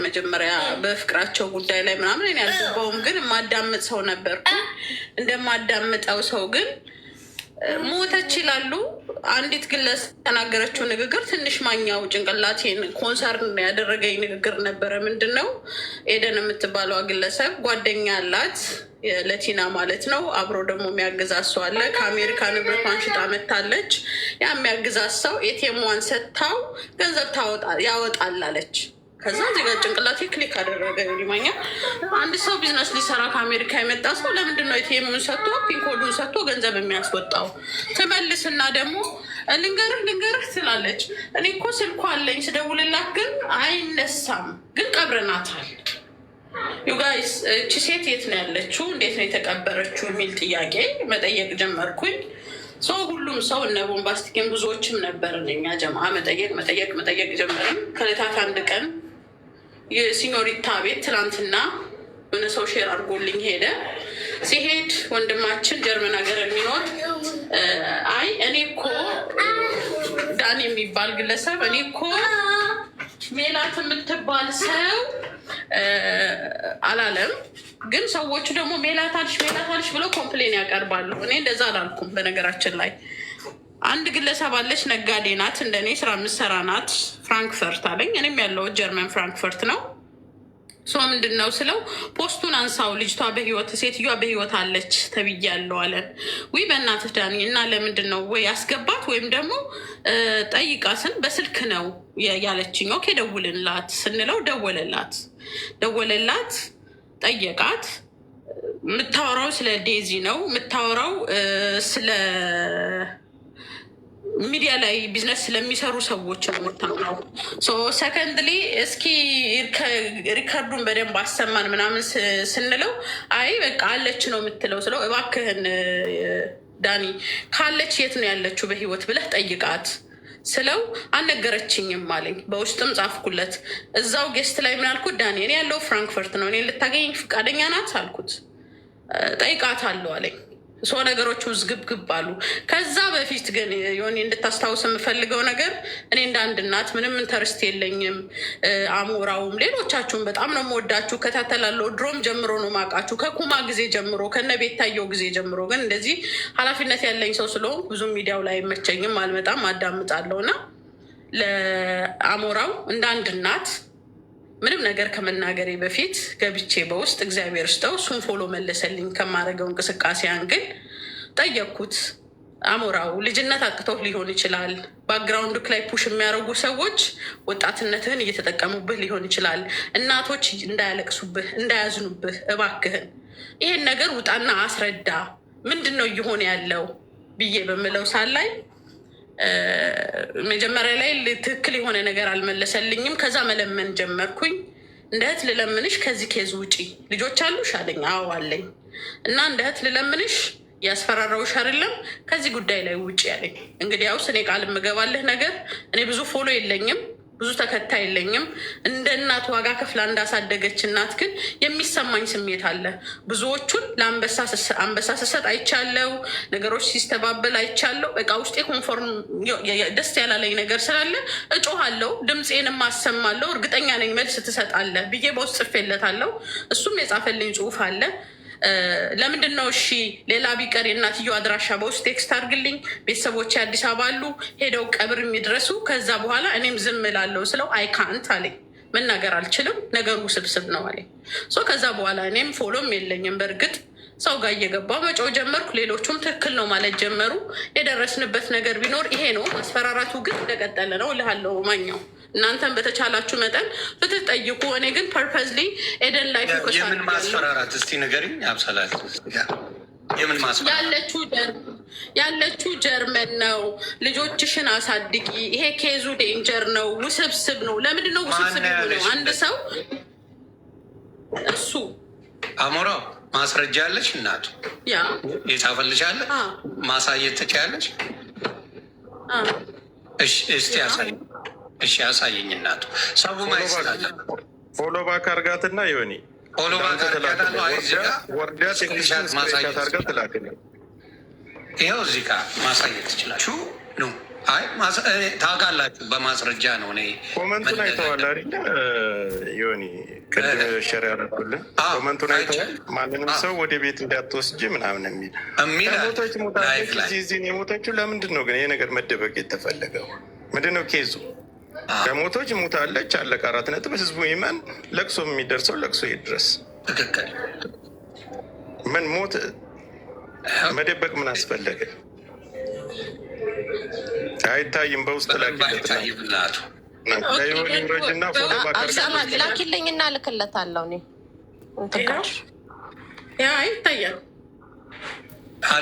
መጀመሪያ በፍቅራቸው ጉዳይ ላይ ምናምን እኔ አልገባውም፣ ግን የማዳምጥ ሰው ነበርኩ። እንደማዳምጠው ሰው ግን ሞተች ይላሉ። አንዲት ግለሰብ ተናገረችው ንግግር ትንሽ ማኛው ጭንቅላቴን ኮንሰርን ያደረገኝ ንግግር ነበረ። ምንድን ነው ኤደን የምትባለው ግለሰብ ጓደኛ አላት፣ ለቲና ማለት ነው። አብሮ ደግሞ የሚያግዛት ሰው አለ። ከአሜሪካ ንብረቷን ሽጣ መታለች። ያ የሚያግዛት ሰው ኤቲኤምዋን ሰጥታው ገንዘብ ያወጣል አለች። ከዛ እዚህ ጋር ጭንቅላቴ ክሊክ አደረገ። ሊማኛ አንድ ሰው ቢዝነስ ሊሰራ ከአሜሪካ የመጣ ሰው ለምንድን ነው ኤቲኤሙን ሰጥቶ ፒንኮዱን ሰጥቶ ገንዘብ የሚያስወጣው? ትመልስና ደግሞ ልንገርህ ትላለች። እኔ እኮ ስልኳ አለኝ ስደውልላት ግን አይነሳም፣ ግን ቀብረናታል። ዩጋይስ እቺ ሴት የት ነው ያለችው? እንዴት ነው የተቀበረችው? የሚል ጥያቄ መጠየቅ ጀመርኩኝ። ሰው ሁሉም ሰው እነ ቦምባስቲክን ብዙዎችም ነበር እኛ ጀማ መጠየቅ ጀመርን። ከዕለታት አንድ ቀን የሲኞሪታ ቤት ትናንትና የሆነ ሰው ሼር አድርጎልኝ ሄደ። ሲሄድ ወንድማችን ጀርመን ሀገር የሚኖር አይ እኔ እኮ ዳን የሚባል ግለሰብ እኔ እኮ ሜላት የምትባል ሰው አላለም፣ ግን ሰዎቹ ደግሞ ሜላታልሽ ብለው ኮምፕሌን ያቀርባሉ። እኔ እንደዛ አላልኩም። በነገራችን ላይ አንድ ግለሰብ አለች፣ ነጋዴ ናት፣ እንደኔ ስራ የምትሰራ ናት፣ ፍራንክፈርት አለኝ። እኔም ያለው ጀርመን ፍራንክፈርት ነው። ሶ ምንድን ነው ስለው ፖስቱን አንሳው፣ ልጅቷ ሴትዮዋ በህይወት አለች ተብያለሁ አለን። ውይ በእናትህ ዳኒ፣ እና ለምንድን ነው ወይ አስገባት ወይም ደግሞ ጠይቃስን በስልክ ነው ያለችኝ። ኦኬ ደውልላት ስንለው ደወለላት፣ ጠየቃት። የምታወራው ስለ ዴዚ ነው፣ የምታወራው ስለ ሚዲያ ላይ ቢዝነስ ስለሚሰሩ ሰዎች ነው የምታወራው። ሰከንድሊ እስኪ ሪከርዱን በደንብ አሰማን ምናምን ስንለው አይ በቃ አለች ነው የምትለው ስለው እባክህን ዳኒ ካለች የት ነው ያለችው በህይወት ብለህ ጠይቃት ስለው አልነገረችኝም አለኝ። በውስጥም ጻፍኩለት። እዛው ጌስት ላይ ምን አልኩት? ዳኒ እኔ ያለው ፍራንክፈርት ነው፣ እኔ ልታገኝ ፈቃደኛ ናት አልኩት። ጠይቃት አለው አለኝ። ሰው ነገሮቹ ዝግብግብ አሉ። ከዛ በፊት ግን የሆነ እንድታስታውስ የምፈልገው ነገር እኔ እንደ አንድ እናት ምንም ኢንተርስት የለኝም። አሞራውም ሌሎቻችሁም በጣም ነው የምወዳችሁ፣ ከታተላለሁ። ድሮም ጀምሮ ነው ማውቃችሁ፣ ከኩማ ጊዜ ጀምሮ ከነ ቤታየው ጊዜ ጀምሮ። ግን እንደዚህ ኃላፊነት ያለኝ ሰው ስለሆንኩ ብዙም ሚዲያው ላይ አይመቸኝም፣ አልመጣም፣ አዳምጣለሁ። እና ለአሞራው እንደ አንድ እናት ምንም ነገር ከመናገሬ በፊት ገብቼ በውስጥ እግዚአብሔር ስጠው እሱን ፎሎ መለሰልኝ ከማድረገው እንቅስቃሴ አንግል ጠየቅኩት። አሞራው ልጅነት አቅቶህ ሊሆን ይችላል። ባክግራውንድ ላይ ፑሽ የሚያደርጉ ሰዎች ወጣትነትህን እየተጠቀሙብህ ሊሆን ይችላል። እናቶች እንዳያለቅሱብህ፣ እንዳያዝኑብህ እባክህን ይሄን ነገር ውጣና አስረዳ፣ ምንድን ነው እየሆነ ያለው ብዬ በምለው ሳላይ መጀመሪያ ላይ ትክክል የሆነ ነገር አልመለሰልኝም። ከዛ መለመን ጀመርኩኝ። እንደ እህት ልለምንሽ ከዚህ ኬዝ ውጪ ልጆች አሉሽ አለኝ። አዎ አለኝ። እና እንደ እህት ልለምንሽ ያስፈራራውሽ አይደለም ከዚህ ጉዳይ ላይ ውጪ አለኝ። እንግዲህ ያውስ እኔ ቃል የምገባልህ ነገር እኔ ብዙ ፎሎ የለኝም፣ ብዙ ተከታይ የለኝም። እንደ እናት ዋጋ ከፍላ እንዳሳደገች እናት ግን የሚሰማኝ ስሜት አለ። ብዙዎቹን ለአንበሳ ስሰጥ አይቻለው፣ ነገሮች ሲስተባበል አይቻለው። በቃ ውስጤ ኮንፎርም ደስ ያላለኝ ነገር ስላለ እጮሃለው፣ ድምፄንም አሰማለው። እርግጠኛ ነኝ መልስ ትሰጣለህ ብዬ በውስጥ ጽፌለታለሁ። እሱም የጻፈልኝ ጽሁፍ አለ። ለምንድን ነው እሺ ሌላ ቢቀር የእናትየው አድራሻ በውስጥ ቴክስት አድርግልኝ፣ ቤተሰቦች አዲስ አበባ አሉ፣ ሄደው ቀብር የሚድረሱ፣ ከዛ በኋላ እኔም ዝም እላለሁ ስለው አይካንት አለኝ። መናገር አልችልም፣ ነገሩ ስብስብ ነው አለኝ። ከዛ በኋላ እኔም ፎሎም የለኝም። በእርግጥ ሰው ጋር እየገባው መጮህ ጀመርኩ። ሌሎቹም ትክክል ነው ማለት ጀመሩ። የደረስንበት ነገር ቢኖር ይሄ ነው። ማስፈራራቱ ግን እንደቀጠለ ነው እልሃለሁ። ማኛው እናንተን በተቻላችሁ መጠን ፍትህ ጠይቁ። እኔ ግን ፐርፐዝሊ ኤደን ላይ ፎከስ የምን ማስፈራራት እስቲ ንገሪኝ። አብሰላት የምን ማስፈራራት? ያለችው ጀርመን ነው። ልጆችሽን አሳድጊ። ይሄ ኬዙ ዴንጀር ነው፣ ውስብስብ ነው። ለምንድን ነው ውስብስብ ነው? አንድ ሰው እሱ አሞራው ማስረጃ ያለች እናቱ የጻፈልሽ አለ ማሳየት ትችያለሽ? እስቲ ያሳይ። እሺ ያሳየኝ። እናቱ ሰው ማይስላለ ፎሎ ባክ አርጋትና ይሆኒ ፎሎ ባክ አርጋትና ወርዳ ቴክኒሻል ማሳየት አርጋ ትላክልኝ። ይኸው እዚህ ጋር ማሳየት ትችላችሁ ነው። አይ ታውቃላችሁ፣ በማስረጃ ነው። እኔ ኮመንቱን አይተዋል አይደል? ይሆኒ ዮኒ ቅድም ሸር ያደረኩልህ ኮመንቱን አይተኸዋል? ማንንም ሰው ወደ ቤት እንዳትወስጂ ምናምን የሚል ከሞቶች ሞታለች። እዚህ የሞተችው ለምንድን ነው ግን ይሄ ነገር መደበቅ የተፈለገው? ምንድን ነው ኬዙ? ከሞቶች ሞታለች፣ አለቀ። 4 ነጥብ። ህዝቡ ይመን። ለቅሶ የሚደርሰው ለቅሶ ይድረስ። ትክክል። ምን ሞት መደበቅ ምን አስፈለገ? አይታይም። በውስጥ ላኪልኝና እልክለታለሁ። ይታያል።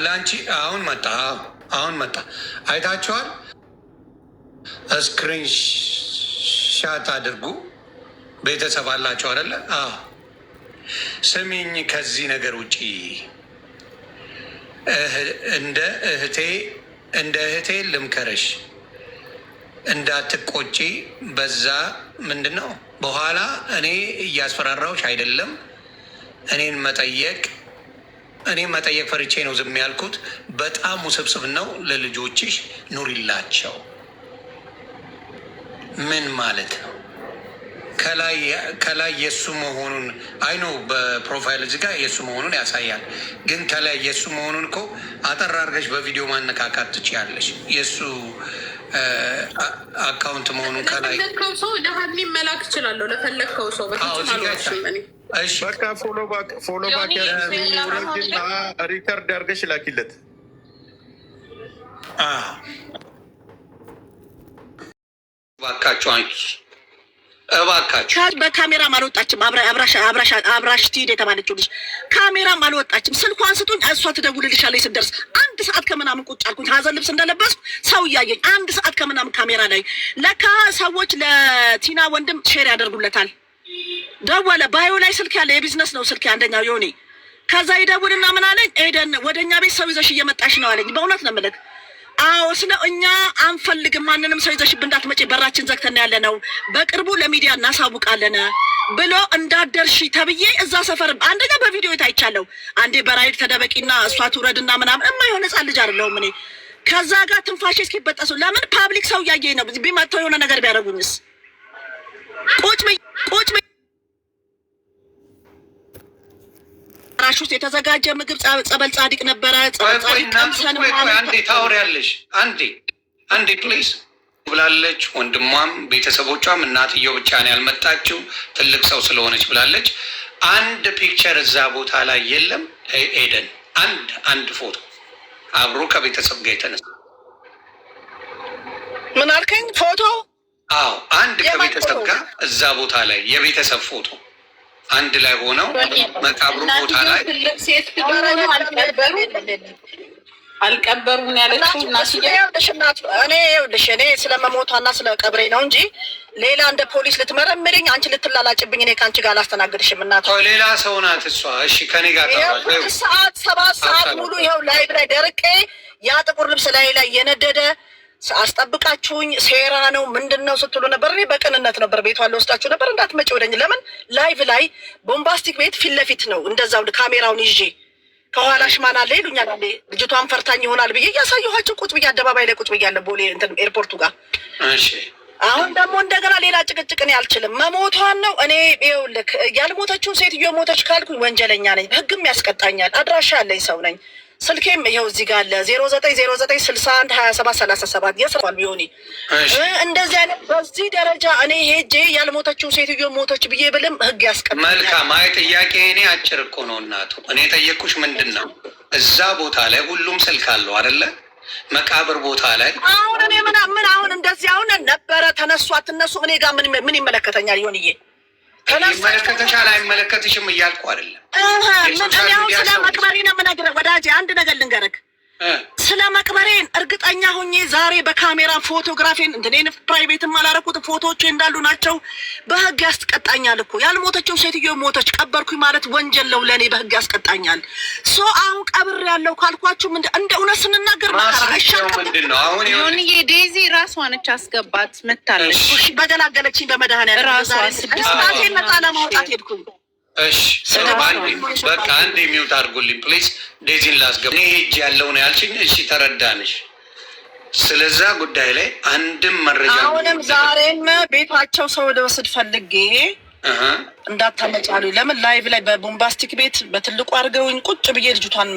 ለአንቺ አሁን መጣ። አይታችኋል? ስክሪን ሻት አድርጉ። ቤተሰብ አላቸው አይደለ? ስሚኝ፣ ከዚህ ነገር ውጪ እንደ እህቴ ልምከረሽ፣ እንዳትቆጪ። በዛ ምንድን ነው በኋላ እኔ እያስፈራራሁሽ አይደለም። እኔን መጠየቅ ፈርቼ ነው ዝም ያልኩት። በጣም ውስብስብ ነው። ለልጆችሽ ኑሪላቸው። ምን ማለት ነው? ከላይ የእሱ መሆኑን አይኖ በፕሮፋይል እዚህ ጋር የእሱ መሆኑን ያሳያል። ግን ከላይ የእሱ መሆኑን እኮ አጠር አድርገሽ በቪዲዮ ማነካካት ትችያለሽ። የእሱ አካውንት መሆኑን ከላይ ለፈለግከው ሰው ለሀድሚ መላክ እችላለሁ። ለፈለግከው ሰው በቃ ፎሎ ባክ ያረግና ሪከርድ አድርገሽ ላኪለት። እባካችሁ በካሜራም አልወጣችም። አብራሽ ትሂድ የተባለችው ልጅ ካሜራም አልወጣችም። ስልኳን ስጡኝ፣ እሷ ትደውልልሻለች ስደርስ። 1 ሰዓት ከምናምን ቁጭ አልኩኝ። ሀዘን ልብስ እንደለበስኩ ሰው እያየኝ 1 ሰዓት ከምናምን ካሜራ ላይ። ለካ ሰዎች ለቲና ወንድም ሼር ያደርጉለታል። ደወለ። ባዮ ላይ ስልክ ያለ የቢዝነስ ነው ስልክ አንደኛው ዮኒ። ከዛ ይደውልና ምን አለኝ፣ ኤደን ወደኛ ቤት ሰው ይዘሽ እየመጣሽ ነው አለኝ። በእውነት ነው የምልህ። አዎ ስለ እኛ አንፈልግም፣ ማንንም ሰው ይዘሽብን እንዳትመጪ፣ በራችን ዘግተን ያለ ነው፣ በቅርቡ ለሚዲያ እናሳውቃለን ብሎ እንዳደርሺ ተብዬ እዛ ሰፈር አንደኛ በቪዲዮ ታይቻለሁ። አንዴ በራይድ ተደበቂና እሷ ትውረድና ምናምን የማይሆን ህፃን ልጅ አይደለሁም እኔ። ከዛ ጋር ትንፋሽ እስኪበጠሱ ለምን ፓብሊክ ሰው እያየኝ ነው። ቢመጣው የሆነ ነገር ቢያደርጉኝስ? ቁጭ ራሽ ውስጥ የተዘጋጀ ምግብ ጸበል ጻድቅ ነበረ። አንዴ ታወሪያለሽ። አንዴ ፕሊዝ ብላለች። ወንድሟም ቤተሰቦቿም እናትየው ብቻ ነው ያልመጣችው ትልቅ ሰው ስለሆነች ብላለች። አንድ ፒክቸር እዛ ቦታ ላይ የለም። ኤደን አንድ ፎቶ አብሮ ከቤተሰብ ጋር የተነሳ ምን አልከኝ? ፎቶ አንድ ከቤተሰብ ጋር እዛ ቦታ ላይ የቤተሰብ ፎቶ አንድ ላይ ሆነው መቃብሩ ቦታ ላይ አልቀበሩም ያለችው እኔ ስለመሞቷና ስለ ቀብሬ ነው እንጂ ሌላ እንደ ፖሊስ ልትመረምርኝ አንቺ ልትላላጭብኝ እኔ ከአንቺ ጋር አላስተናግድሽም። እናት ሌላ ሰው ናት እሷ። እሺ ከኔ ጋር 7 ሰዓት ሙሉ ይኸው ላይቭ ላይ ደርቄ ያ ጥቁር ልብስ ላይ የነደደ አስጠብቃችሁኝ ሴራ ነው ምንድን ነው ስትሉ ነበር። እኔ በቅንነት ነበር ቤቷን ልወስዳችሁ ነበር እንዳትመጪ ወደኝ። ለምን ላይቭ ላይ ቦምባስቲክ ቤት ፊት ለፊት ነው እንደዛው ካሜራውን ይዤ ከኋላሽ ማን አለ ይሉኛል። አንዴ ልጅቷን ፈርታኝ ይሆናል ብዬ እያሳየኋቸው ቁጭ ብዬ አደባባይ ላይ ቁጭ ብያለሁ ቦሌ እንትን ኤርፖርቱ ጋር። እሺ አሁን ደግሞ እንደገና ሌላ ጭቅጭቅ እኔ አልችልም። መሞቷን ነው እኔ ይኸውልህ ያልሞተችውን ሴትዮ ሞተች ካልኩኝ ወንጀለኛ ነኝ፣ ህግም ያስቀጣኛል። አድራሻ ያለኝ ሰው ነኝ። ስልኬም ይኸው እዚህ ጋር አለ 0909612737 የስራል ቢሆኒ እንደዚህ አይነት በዚህ ደረጃ እኔ ሄጄ ያልሞተችው ሴትዮ ሞተች ብዬ ብልም ህግ ያስቀጣል። መልካም። አይ ጥያቄ እኔ አጭር እኮ ነው እናቱ። እኔ ጠየቅኩሽ ምንድን ነው እዛ ቦታ ላይ ሁሉም ስልክ አለው አይደለ? መቃብር ቦታ ላይ አሁን እኔ ምን አሁን እንደዚህ አሁን ነበረ ተነሱ አትነሱ እኔ ጋር ምን ይመለከተኛል? ይሆንዬ ይመለከተሻል አይመለከትሽም እያልኩ አይደለም። ስለ መቅበሬ ነው የምነግርህ ወዳጄ። አንድ ነገር ልንገርህ ስለ መቅበሬን እርግጠኛ ሆኜ ዛሬ በካሜራ ፎቶግራፊን እንደኔን ፕራይቬትም አላረኩት ፎቶዎቼ እንዳሉ ናቸው። በህግ ያስቀጣኛል እኮ ያልሞተችው ሴትዮ ሞተች ቀበርኩኝ ማለት ወንጀል ነው ለእኔ በህግ ያስቀጣኛል። አሁን ቀብር ያለው ካልኳችሁ እንደ እውነት ስንናገር ምንድን ነው አሁን ሆንዬ ዴዚ ራሷ ነች አስገባት መታለች። በገላገለችኝ በመድኃኒዓለም ራሷ ስድስት ነፃ ለማውጣት ሄድኩኝ። እሺ በቃ አንድ የሚውት አድርጎልኝ ፕሊዝ። ዴዚን ላስገባ እኔ ሄጅ ያለው ነው ያልሽኝ። እሺ ተረዳንሽ። ስለዛ ጉዳይ ላይ አንድም መረጃ አሁንም ዛሬም ቤታቸው ሰው ልወስድ ፈልጌ እንዳታመጪ አሉኝ። ለምን ላይቭ ላይ በቦምባስቲክ ቤት በትልቁ አድርገውኝ ቁጭ ብዬ ልጅቷን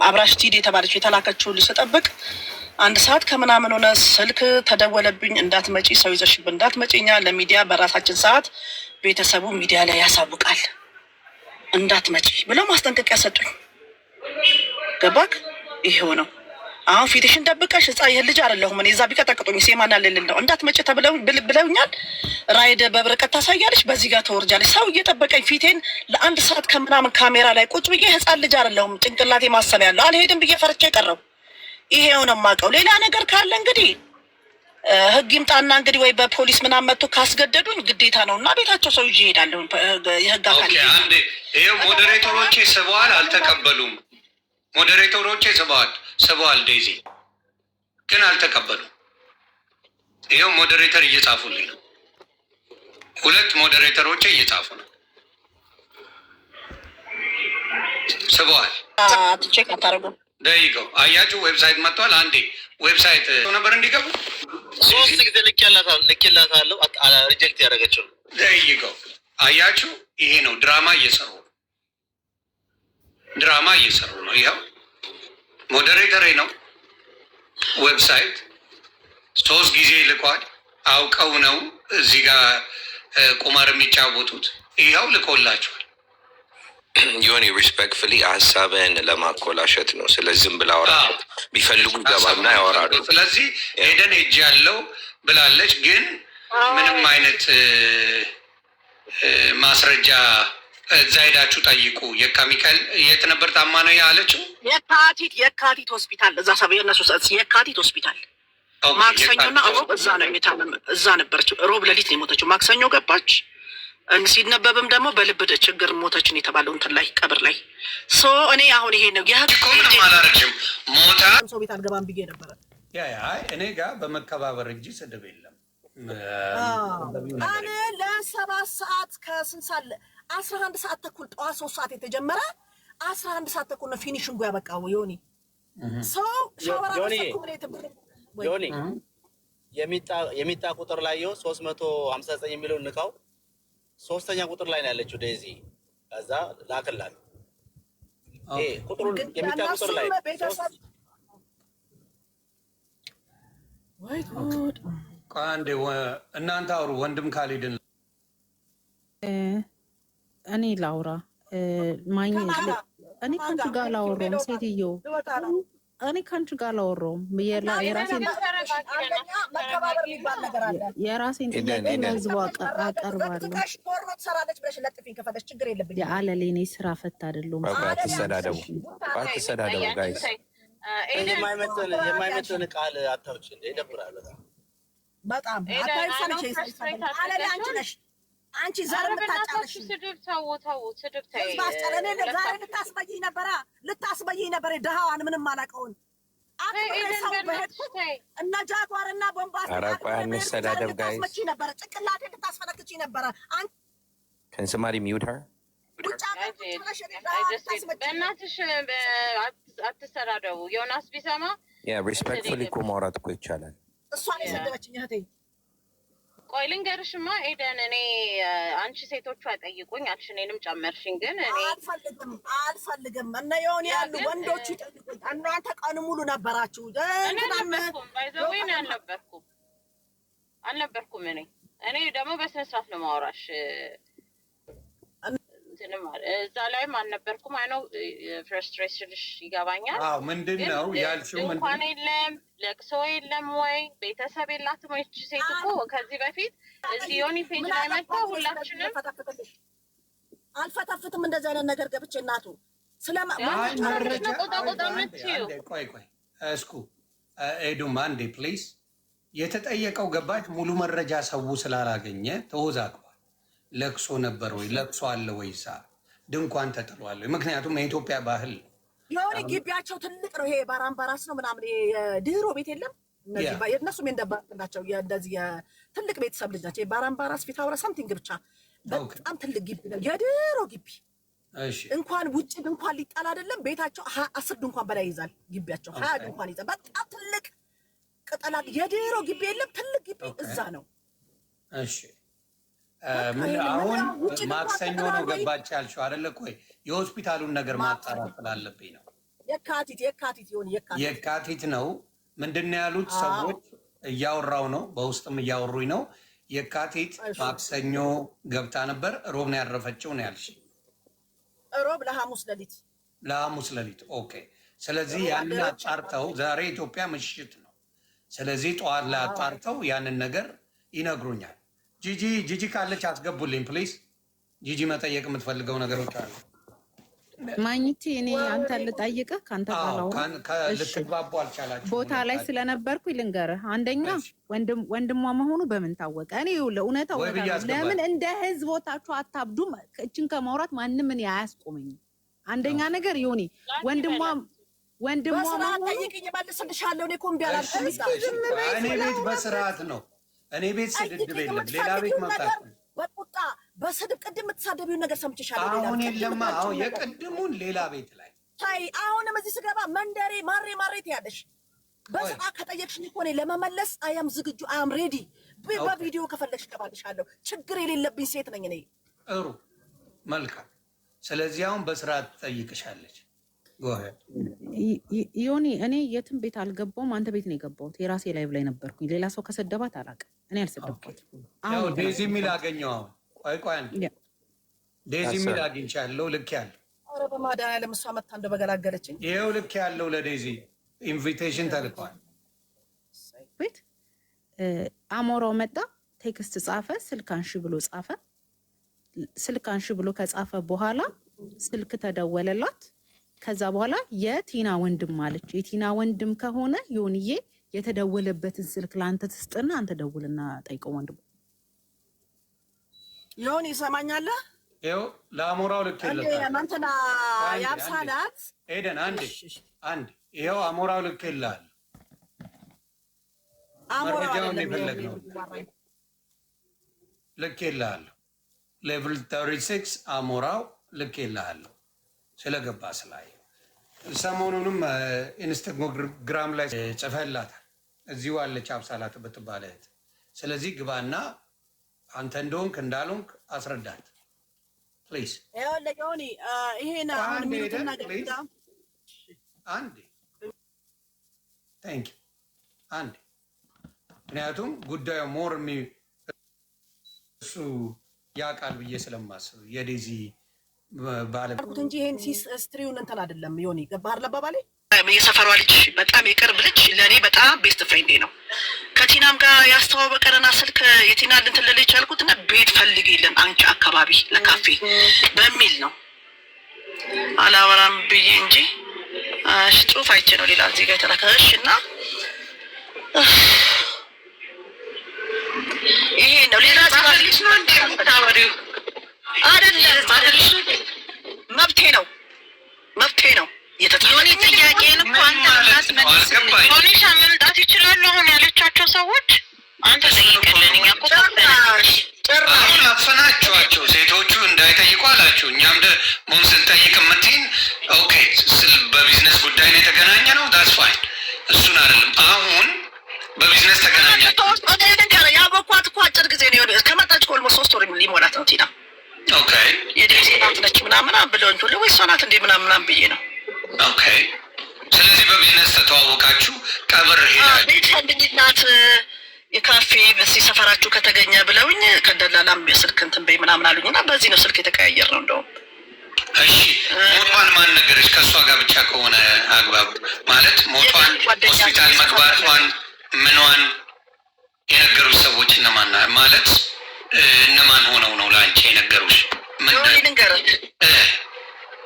አብራሽ ቲድ የተባለችው የተላከችው ልጅ ስጠብቅ 1 ሰዓት ከምናምን ሆነ። ስልክ ተደወለብኝ። እንዳትመጪ፣ ሰው ይዘሽብ እንዳትመጪ፣ እኛ ለሚዲያ በራሳችን ሰዓት ቤተሰቡ ሚዲያ ላይ ያሳውቃል እንዳትመጪ ብለው ማስጠንቀቂያ ሰጡኝ። ገባክ? ይሄው ነው። አሁን ፊትሽን ደብቀሽ ይህ ልጅ አይደለሁም እኔ እዛ ቢቀጠቅጡኝ ሴማና ልልል ነው እንዳትመጪ ብለውኛል። ራይድ በብርቀት ታሳያለሽ፣ በዚህ ጋር ተወርጃለሽ። ሰው እየጠበቀኝ ፊቴን ለ1 ሰዓት ከምናምን ካሜራ ላይ ቁጭ ብዬ ህፃን ልጅ አይደለሁም ጭንቅላቴ ማሰብ ያለው አልሄድም ብዬ ፈርቼ ቀረው። ይሄው ነው የማውቀው። ሌላ ነገር ካለ እንግዲህ ህግ ይምጣና እንግዲህ ወይ በፖሊስ ምናምን መጥቶ ካስገደዱኝ ግዴታ ነው እና ቤታቸው ሰው ይዤ እሄዳለሁ። የህግ አካል ይሄው ሞዴሬተሮቼ ስበዋል፣ አልተቀበሉም። ሞዴሬተሮቼ ስበዋል ዴዚ ግን አልተቀበሉም። ይሄው ሞዴሬተር እየጻፉልኝ ነው። 2 ሞዴሬተሮቼ እየጻፉ ነው። ስበዋል። ቼክ አታደርጉም? ደይገው አያችሁ፣ ዌብሳይት መጥቷል። አንዴ ዌብሳይት ነበር እንዲገቡ 3 ጊዜ ልኬላታለሁ። ሪጀክት ያደረገችው ደይገው አያችሁ። ይሄ ነው ድራማ እየሰሩ ነው። ይኸው ሞዴሬተሬ ነው። ዌብሳይት 3 ጊዜ ልኳል። አውቀው ነው እዚህ ጋር ቁማር የሚጫወቱት። ይኸው ልኮላቸዋል። የሆነ ሪስፔክትፉሊ ሀሳብህን ለማኮላሸት ነው። ስለዚህ ዝም ብላ አወራለሁ ቢፈልጉ ይገባና ያወራሉ። ስለዚህ ሄደን ሄጅ ያለው ብላለች፣ ግን ምንም አይነት ማስረጃ እዛ ሄዳችሁ ጠይቁ። የካ ሚካኤል የት ነበር ታማ ነው ያለችው? የካቲት ሆስፒታል እዛ ሰው የነሱ የካቲት ሆስፒታል ማክሰኞና ሮብ እዛ ነበረች። ሮብ ሌሊት ነው የሞተችው። ማክሰኞ ገባች። ሲነበብም ደግሞ በልብ ችግር ሞተችን የተባለው እንትን ላይ ቀብር ላይ እኔ አሁን ይሄ ነው ምንም አላረችም። ሞታ ሰው ቤት አልገባም ብዬ ነበረ። እኔ ጋር በመከባበር እንጂ ስድብ የለም። እኔ ለ7 ሰዓት ከስንት ሰዓት 11 ሰዓት ተኩል ጠዋት 3 ሰዓት የተጀመረ 11 ሰዓት ተኩል ነው ፊኒሽንጉ ያበቃው። ዮኒ ሰው ሻወራ ዮኒ የሚጣ ቁጥር ላይ 359 የሚለውን ንካው 3ኛ ቁጥር ላይ ነው ያለችው ዴዚ። ከዛ ላክላት ቁጥሩን የሚጣ ቁጥር ላይ ወይ ጉድ። አንዴ እናንተ አውሩ። ወንድም ካሊድን እኔ ላውራ እኔ ከአንቺ ጋር አላወራሁም ሴትዮ፣ እኔ ከአንቺ ጋር አላወራሁም። የራሴን ጥያቄ ለህዝቡ አቀርባለሁ። የአለሌ እኔ ስራ ፈት አይደለሁም። አትሰዳደቡ ጋይስ። የማይመጥን ቃል አታውጭ። ይደብራል በጣም አለሌ አንቺ ነሽ። አንቺ ዛሬ ልታስበይኝ ነበረ ድሃዋን ምንም አላውቀውን እና ጃጓር እና ቦምባስ ነበረ ጭቅላቴ ልታስፈነክቺ ነበረ። Can somebody mute her? በእናትሽ አትሰዳደቡ። ዮናስ ቢሰማ respectfully እኮ ማውራት እኮ ይቻላል። እሷን የሰደበችኝ እህቴ። ቆይ ልንገርሽማ ኤደን፣ እኔ አንቺ ሴቶቹ አይጠይቁኝ አልሽ፣ እኔንም ጨመርሽኝ። ግን እኔ አልፈልግም እነ የሆነ ያሉ ወንዶቹ ይጠይቁኝ። እናንተ ቀን ሙሉ ነበራችሁ። ባይዘወይ አልነበርኩም። እኔ ደግሞ በስነ ስርዓት ነው ማውራሽ። እዛ ላይም አልነበርኩም። አይነው ፍረስትሬሽንሽ ይገባኛል። ምንድን ነው ያልሽው? እንኳን የለም ለቅሶ የለም ወይ ቤተሰብ የላትም ወይ ሴት እኮ ከዚህ በፊት እዚህ ዮኒ ፔጅ ላይ መጣ። ሁላችንም አልፈታፍትም እንደዚህ አይነት ነገር ገብቼ እናቱ ቆይ እስኩ ኤዱም አንዴ ፕሊዝ። የተጠየቀው ገባች ሙሉ መረጃ ሰው ስላላገኘ ተወዛግቧል። ለቅሶ ነበር ወይ ለቅሶ አለ ወይሳ ድንኳን ተጥሏል? ምክንያቱም የኢትዮጵያ ባህል የሆነ ግቢያቸው ትልቅ ነው። ይሄ ባራምባራስ ነው ምናምን ድህሮ ቤት የለም። እነሱም እንደባናቸው እንደዚህ ትልቅ ቤተሰብ ልጅ ናቸው። ባራምባራስ ፊት አውራ ሳምቲንግ ብቻ በጣም ትልቅ ግቢ ነው፣ የድሮ ግቢ። እንኳን ውጭ ድንኳን ሊጣል አይደለም ቤታቸው 10 ድንኳን በላይ ይዛል ግቢያቸው። 20 ድንኳን ይዛል። በጣም ትልቅ ቅጠላ የድሮ ግቢ የለም፣ ትልቅ ግቢ እዛ ነው። እሺ አሁን ማክሰኞ ነው ገባች ያልሽው አይደለ? ቆይ የሆስፒታሉን ነገር ማጣራት ስላለብኝ ነው። የካቲት ነው ምንድን ነው ያሉት ሰዎች? እያወራው ነው፣ በውስጥም እያወሩኝ ነው። የካቲት ማክሰኞ ገብታ ነበር፣ ሮብ ነው ያረፈችው ነው ያልሽ? ሮብ ለሐሙስ ሌሊት። ኦኬ። ስለዚህ ያንን አጣርተው ዛሬ ኢትዮጵያ ምሽት ነው። ስለዚህ ጠዋት ላይ አጣርተው ያንን ነገር ይነግሩኛል። ጂጂ ካለች አስገቡልኝ ፕሊዝ። ጂጂ መጠየቅ የምትፈልገው ነገሮች አሉ። ማግኘቴ እኔ አንተ ልጠይቅህ ካንተ ባለው ልትግባቡ አልቻላችሁ። ቦታ ላይ ስለነበርኩ ልንገርህ። አንደኛ ወንድሟ መሆኑ በምን ታወቀ? እኔ ለእውነታው ለምን እንደ ህዝብ ቦታችሁ አታብዱም? እችን ከማውራት ማንም እኔ አያስቆመኝም። አንደኛ ነገር ዮኒ ወንድሟ ጠይቅኝ እመልስልሻለሁ። እኔ እኮ እምቢ አላልኩም። እኔ ቤት በስርዓት ነው። እኔ ቤት ስድድብ የለም። ሌላ ቤት መምጣት በቁጣ በስድብ ቅድም የምትሳደቢውን ነገር ሰምቼሻለሁ። አሁን የለማ። አሁን የቅድሙን ሌላ ቤት ላይ ታይ። አሁንም እዚህ ስገባ መንደሬ ማሬ ትያለሽ። በስርዓት ከጠየቅሽኝ እኮ እኔ ለመመለስ አያም ዝግጁ አያም ሬዲ። በቪዲዮ ከፈለግሽ እገባልሻለሁ። ችግር የሌለብኝ ሴት ነኝ እኔ። ጥሩ መልካም። ስለዚህ አሁን በስርዓት ትጠይቅሻለች። ዮኒ እኔ የትም ቤት አልገባውም። አንተ ቤት ነው የገባሁት። የራሴ ላይቭ ላይ ነበርኩኝ። ሌላ ሰው ከሰደባት አላውቅም። እኔ አልሰደብኳትም። ዴዚ የሚል አገኘው። አሁን ቆይ ዴዚ የሚል አግኝቻለሁ። ልክ ያለው ኧረ በማዳንም እሷ መታ እንደው በገላገለችኝ። ይኸው ልክ ያለው ለዴዚ ኢንቪቴሽን ተልኳል። ቤት አሞራው መጣ፣ ቴክስት ጻፈ፣ ስልክ አንሺ ብሎ ጻፈ። ስልክ አንሺ ብሎ ከጻፈ በኋላ ስልክ ተደወለላት። ከዛ በኋላ የቲና ወንድም አለች። የቲና ወንድም ከሆነ ዮኒዬ የተደወለበትን ስልክ ለአንተ ትስጥና አንተ ደውልና ጠይቀው ወንድም ዮኒ ይሰማኛለህ? ይኸው ለአሞራው ልክ ይልታል። አንተና ያብሳላት ኤደን አንድ ይኸው አሞራው ልክ ይላል። መረጃውን የፈለግነው ልክ ይላል። ሌቭል 36 አሞራው ልክ ይላል። ስለገባ ስላይ ሰሞኑንም ኢንስታግራም ላይ ጽፈላታል። እዚሁ አለች አብሳላት ብትባል እህት። ስለዚህ ግባና አንተ እንደሆንክ እንዳልሆንክ አስረዳት ፕሊዝ። ዮኒ ይሄን አሁን ሚሉትን ነገር አንዴ ታንክ ዩ አንዴ። ምክንያቱም ጉዳዩ ሞር እሱ ያውቃል ብዬ ስለማስብ የዴዚ ባለበት እንጂ ይሄን ስትሪውን እንትን አይደለም። ዮኒ ገባህ ለባባሌ የሰፈሯ ልጅ በጣም የቅርብ ልጅ ለእኔ በጣም ቤስት ፍሬንዴ ነው። ከቲናም ጋር ያስተዋወቀንና ስልክ የቲና እንትን ልልጅ ያልኩትና ቤት ፈልጊልን አንቺ አካባቢ ለካፌ በሚል ነው አላወራም ብዬ እንጂ ጽሁፍ አይቼ ነው ሌላ እዚህ ጋር የተላከሽ እና ይሄ ነው ሌላ ልጅ ነው እንደምታወሪው አይደለም። መብቴ ነው። የሆነ ጥያቄን እኮ አንተ ሆኔሻ መምጣት ይችላሉ አሁን ያለቻቸው ሰዎች አንተ ጠይቀልን። እኛ እኮ አሁን አፈናችኋቸው ሴቶቹ እንዳይጠይቁ አላችሁ። እኛም ደግሞ ስንጠይቅ የምትይን ኦኬ በቢዝነስ ጉዳይ ነው የተገናኘ ነው ዳስ ፋይን። እሱን አይደለም አሁን በቢዝነስ ተገናኛችሁ። ያበኳት እኮ አጭር ጊዜ ነው የሆነ ከመጣች ኮልሞ 3 ወር ሊሞላት ነው ቲና። ኦኬ የዴዚ ናት ነች ምናምን ብለውኝ ሁሉ ወይ እሷ ናት እንዴ ምናምን ብዬ ነው። ኦኬ ስለዚህ በቢዝነስ ተተዋወቃችሁ፣ ቀብር ሄዳችሁ ቤት ፈልጊላት የካፌ በዚህ ሰፈራችሁ ከተገኘ ብለውኝ ከደላላም የስልክ እንትን በይ ምናምን አሉኝና በዚህ ነው ስልክ የተቀያየር ነው እንደውም። እሺ ሞቷን ማን ነገረች? ከእሷ ጋር ብቻ ከሆነ አግባብ ማለት ሞቷን ሆስፒታል መግባቷን ምኗን የነገሩሽ ሰዎች እነማን ማለት እነማን ሆነው ነው ለአንቺ የነገሩሽ? ልንገርህ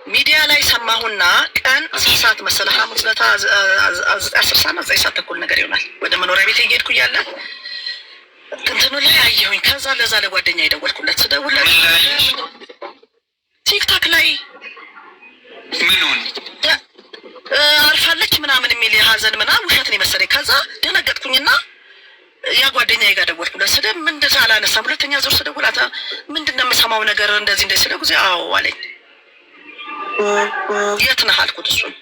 ሚዲያ ላይ ሰማሁና ቀን 6 ሰዓት መሰለህ ሐሙስ ዕለት 10 ሰዓት 9 ሰዓት ተኩል ነገር ይሆናል ወደ መኖሪያ ቤት እየሄድኩ እያለ እንትኑ ላይ አየሁኝ። ከዛ ለዛ ለጓደኛ የደወልኩለት ስደውልለት ቲክታክ ላይ ምኑን አርፋለች ምናምን የሚል የሀዘን ምናምን ውሸት ነው መሰለኝ። ከዛ ደነገጥኩኝና ያ ጓደኛዬ ጋር ደወልኩለት ስደውል ምን እንደዛ አላነሳም። ሁለተኛ ዙር ስደውላት ምንድን ነው የምሰማው ነገር እንደዚህ ስለ ጊዜ አዎ አለኝ። የት ነህ አልኩት እሱን።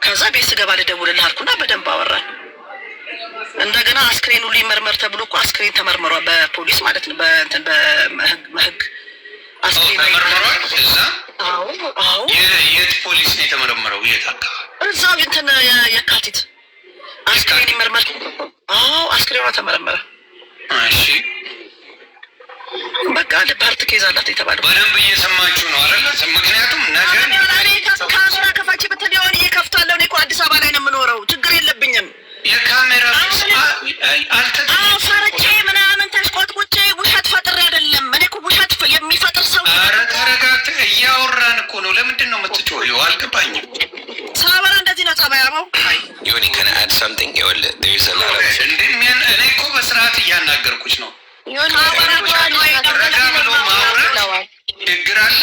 ከዛ ቤት ስገባ ልደውልልህ አልኩና በደንብ አወራን። እንደገና አስክሬኑ ሊመርመር ተብሎ እኮ አስክሬን ተመርምሯል በፖሊስ ማለት ነው። በእንትን በህግ አስክሬን ተመርምሯል። እዛ አዎ የት ፖሊስ ነው የተመረመረው? የት አካባቢ? እዛው እንትን የካቲት አስክሬን ይመርመር። አዎ አስክሬኗ ተመረመረ። እሺ በቃ ለፓርት ኬዝ አላት የተባለው በደንብ እየሰማችሁ ነው አይደል? ምክንያቱም ነገር ካሜራ ከፋች በተዲያውን እየከፍታለሁ። እኔ እኮ አዲስ አበባ ላይ ነው የምኖረው፣ ችግር የለብኝም። የካሜራ ፈርቼ ምናምን ተሽቆጥቁጬ ውሸት ፈጥሬ አይደለም። እኔ እኮ ውሸት የሚፈጥር ሰው። ኧረ ተረጋግተህ እያወራን እኮ ነው። ለምንድን ነው የምትጮኸው? አልገባኝም። ሳበራ እንደዚህ ነው ጸባያው። ዮኒ can I add something? there is a lot of እኔ እኮ በስርዓት እያናገርኩች ነው። ረጋ ብሎ ማውራት ችግር አለ።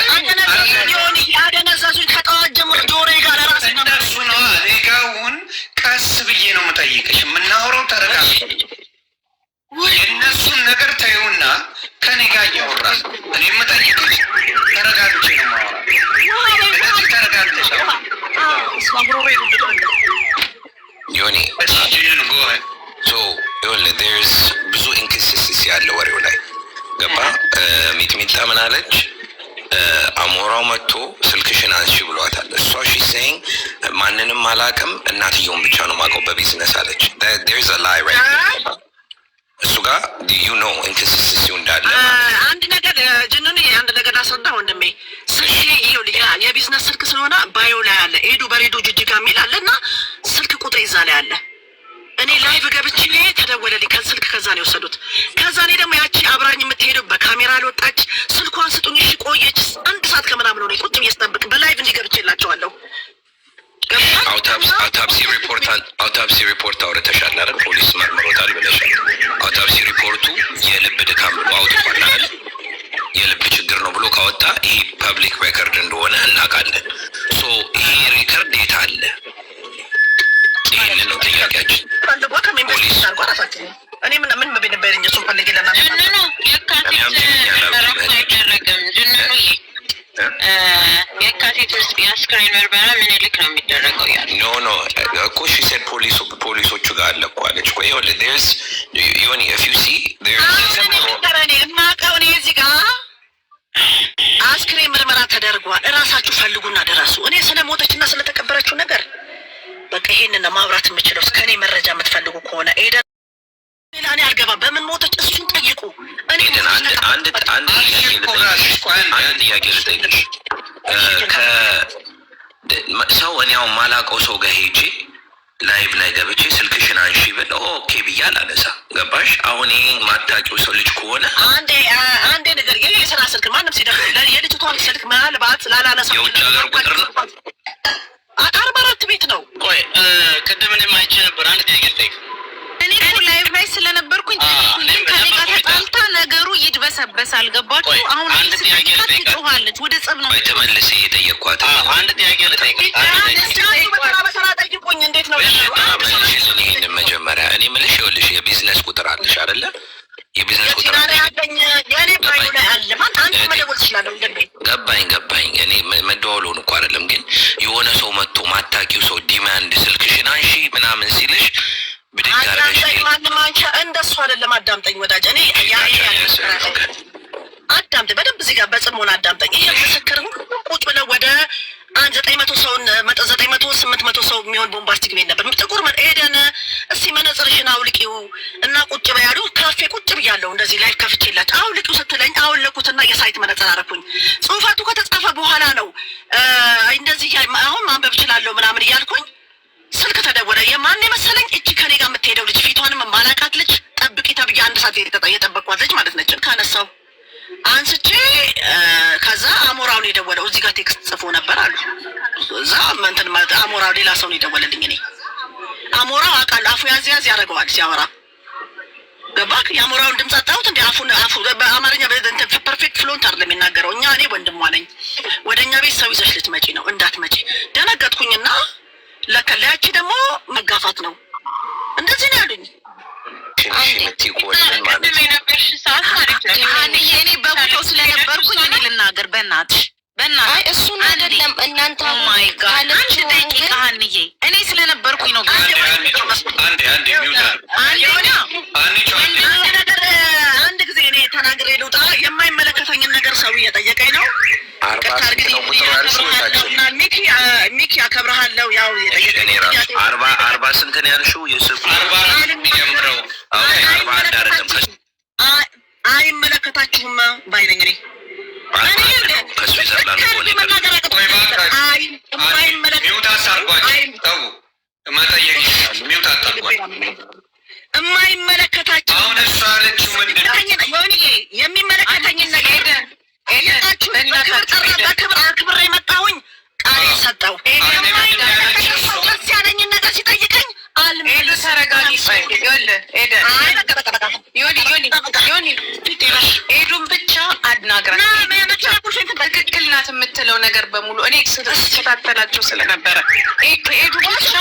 ዮኒ ያደነዘዙኝ ከጠዋት ጀምሮ ጆሮዬ ጋር ራሴ እንደሱ ነው። እኔ ጋር አሁን ቀስ ብዬ ነው የምጠይቅሽ። የምናወራው ተረጋግተን የእነሱን ነገር ተይውና ከኔ ጋር እያወራ እኔ የምጠይቅሽ ተረጋግቼ ነው የማወራው። ስለዚህ ተረጋግተሽ ዮኒ so there's ብዙ ኢንኮንሲስተንሲ ያለ ወሬው ላይ ገባ። ሚጥሚጣ ምን አለች? አሞራው መጥቶ ስልክሽን አንሺ ብሏታል። እሷ ሺሴይንግ ማንንም አላውቅም እናትየውን ብቻ ነው የማውቀው በቢዝነስ አለች። there's a lie right there. እሱ ጋር ኢንኮንሲስተንሲው እንዳለ አንድ ነገር ጅኑን አንድ ነገር ላስረዳ ወንድሜ። ስልክ ይሄው ልጅ የቢዝነስ ስልክ ስለሆነ ባዮ ላይ አለ ኤዱ በሬዱ ጅጅጋ የሚል አለና ስልክ ቁጥር ይዛ ላይ አለ። እኔ ላይቭ ገብቼ ተደወለልኝ ከስልክ ከዛ ነው የወሰዱት። ከዛ እኔ ደግሞ ያቺ አብራኝ የምትሄደው በካሜራ አልወጣች። ስልኳን ስጡኝ እሺ ቆየች። አንድ ሰዓት ከምናምን ነው ቁጭ ብዬ ስጠብቅ በላይቭ እንዲገብቼላቸዋለሁ። አውታፕሲ ሪፖርት አውርተሻል አይደል? ፖሊስ መርምሮታል ብለሻል። አውታፕሲ ሪፖርቱ የልብ ድካም ብሎ አውጥቷል አይደል? የልብ ችግር ነው ብሎ ካወጣ ይሄ ፐብሊክ ሬከርድ እንደሆነ እናውቃለን። ሶ ይሄ ሪከርድ የት አለ? ይህንን ነው ጥያቄያችን። ፖሊስ እኔ ምን በቤነበረኝ እሱ ፈልጌ የካቲት ውስጥ የአስክሬን ምርመራ ምኒልክ ነው የሚደረገው ያለ ኖ እኮ ሺ ሴድ ፖሊሶቹ ጋር አለ እኮ አለች እኮ ይኸውልህ there's ዮኒ if you see ማቀው እኔ እዚህ ጋር አስክሬን ምርመራ ተደርጓል። እራሳችሁ ፈልጉና ደረሱ። እኔ ስለሞተችና ስለተቀበረችው ነገር በቃ ይሄንን ማብራት የምችለው ከኔ መረጃ የምትፈልጉ ከሆነ ኤደን እኔ አልገባም። በምን ሞተች እሱን ጠይቁ። እኔ አንድ ጥያቄ ልጠይቅሽ። ሰው እኔ አሁን ማላውቀው ሰው ጋር ሄጄ ላይቭ ላይ ገብቼ ስልክሽን አንሺ ብል ኦኬ ብዬ አላነሳ። ገባሽ? አሁን ይሄ ማታውቂው ሰው ልጅ ከሆነ አንዴ ነገር ይሄ የስራ ስልክ ማንም ሲደውል የልጅቷን ስልክ ምናልባት ላላነሳ የውጭ ሀገር ቁጥር ነው 44 ቤት ነው። ቆይ ቅድም እኔም አይቼ ነበር። አንድ ጥያቄ ልጠይቅ። እኔ እኮ ላይቭ ላይ ስለነበርኩኝ ከኔ ጋር ተጣልታ ነገሩ ይድበሰበስ አልገባችሁ? አሁን አንድ ጥያቄ ልጠይቅ። ትጮኻለች ወደ ጸብ ነው ተመልሼ እየጠየቅኳት አንድ ጥያቄ ልጠይቅ። ጠይቁኝ። እንዴት ነው ይሄንን መጀመሪያ እኔ የምልሽ ይኸውልሽ የቢዝነስ ቁጥር አለሽ አይደለ? የቢዝነስ ቁጥር ገባኝ። እኔ መደዋወሉን እኮ አይደለም ግን የሆነ ሰው መጥቶ ማታውቂው ሰው ዲማንድ ስልክሽን አንሺ ምናምን ሲልሽ ብድግ አድርገሽ ማንም አንቺ እንደሱ አይደለም። አዳምጠኝ ወዳጅ፣ እኔ አዳምጠኝ በደንብ እዚህ ጋር በጽሞና አዳምጠኝ። ይሄ ምስክር ቁጭ ብለው ወደ 900 ሰው 800 ሰው የሚሆን ቦምባስቲክ ቤት ነበር። ጥቁር ኤደን እስቲ መነጽርሽን አውልቂው እና ቁጭ በያሉ ካፌ ቁጭ ብያለሁ። እንደዚህ ላይ ከፍቼላችሁ አውልቂው ስትለኝ አውልኩትና የሳይት መነጽር አደረኩኝ። ጽሁፋቱ ከተጻፈ በኋላ ነው እንደዚህ አሁን ማንበብ እችላለሁ ምናምን እያልኩኝ ስልክ ተደወለ። የማን መሰለኝ? እቺ ከኔ ጋር የምትሄደው ልጅ ፊቷንም ማላቃት ልጅ ጠብቂ ተብዬ አንድ ሰዓት የጠበቅኳት ልጅ ማለት ነች። ካነሳው አንስቼ ከዛ አሞራውን የደወለው እዚህ ጋር ቴክስት ጽፎ ነበር አሉ። እዛ እንትን ማለት አሞራው ሌላ ሰው ነው የደወለልኝ። እኔ አሞራው አውቃለሁ፣ አፉ ያዝ ያደርገዋል ሲያወራ። ገባክ? የአሞራውን ድምፅ አጣሁት እንዴ? አፉ በአማርኛ እንትን ፐርፌክት ፍሎንት አይደለም የሚናገረው። እኔ ወንድሟ ነኝ። ወደኛ ቤት ሰው ይዘሽ ልትመጪ ነው እንዳትመጪ ደነገጥኩኝና ለከላያቺ ደግሞ መጋፋት ነው እንደዚህ ነው ያሉኝ። እኔ በቦታው ስለነበርኩኝ እኔ ልናገር በእናትሽ እሱን አይደለም እናንተ ማይ ጋድ አንድ ደቂቃ ሀንዬ እኔ ስለነበርኩ እየተናገርኩኝ ነው። አንድ ጊዜ እኔ ተናግሬ ልውጣ። የማይመለከተኝን ነገር ሰው እየጠየቀኝ ነው። ሚኪ አከብረሃለሁ። ያው አርባ ስንት ነው ያልሽው? አይመለከታችሁም ባይነኝ እኔ የማይመለከታችሁ የሚመለከተኝን ነገር በክብር አክብሬ መጣሁኝ። ቃል ሰጠው። ደስ ያለኝን ነገር ሲጠይቀኝ ኤዱን ብቻ አድናግራ ትክክል ናት የምትለው ነገር በሙሉ እኔ ስከታተላቸው ስለነበረ ኤዱ ብቻ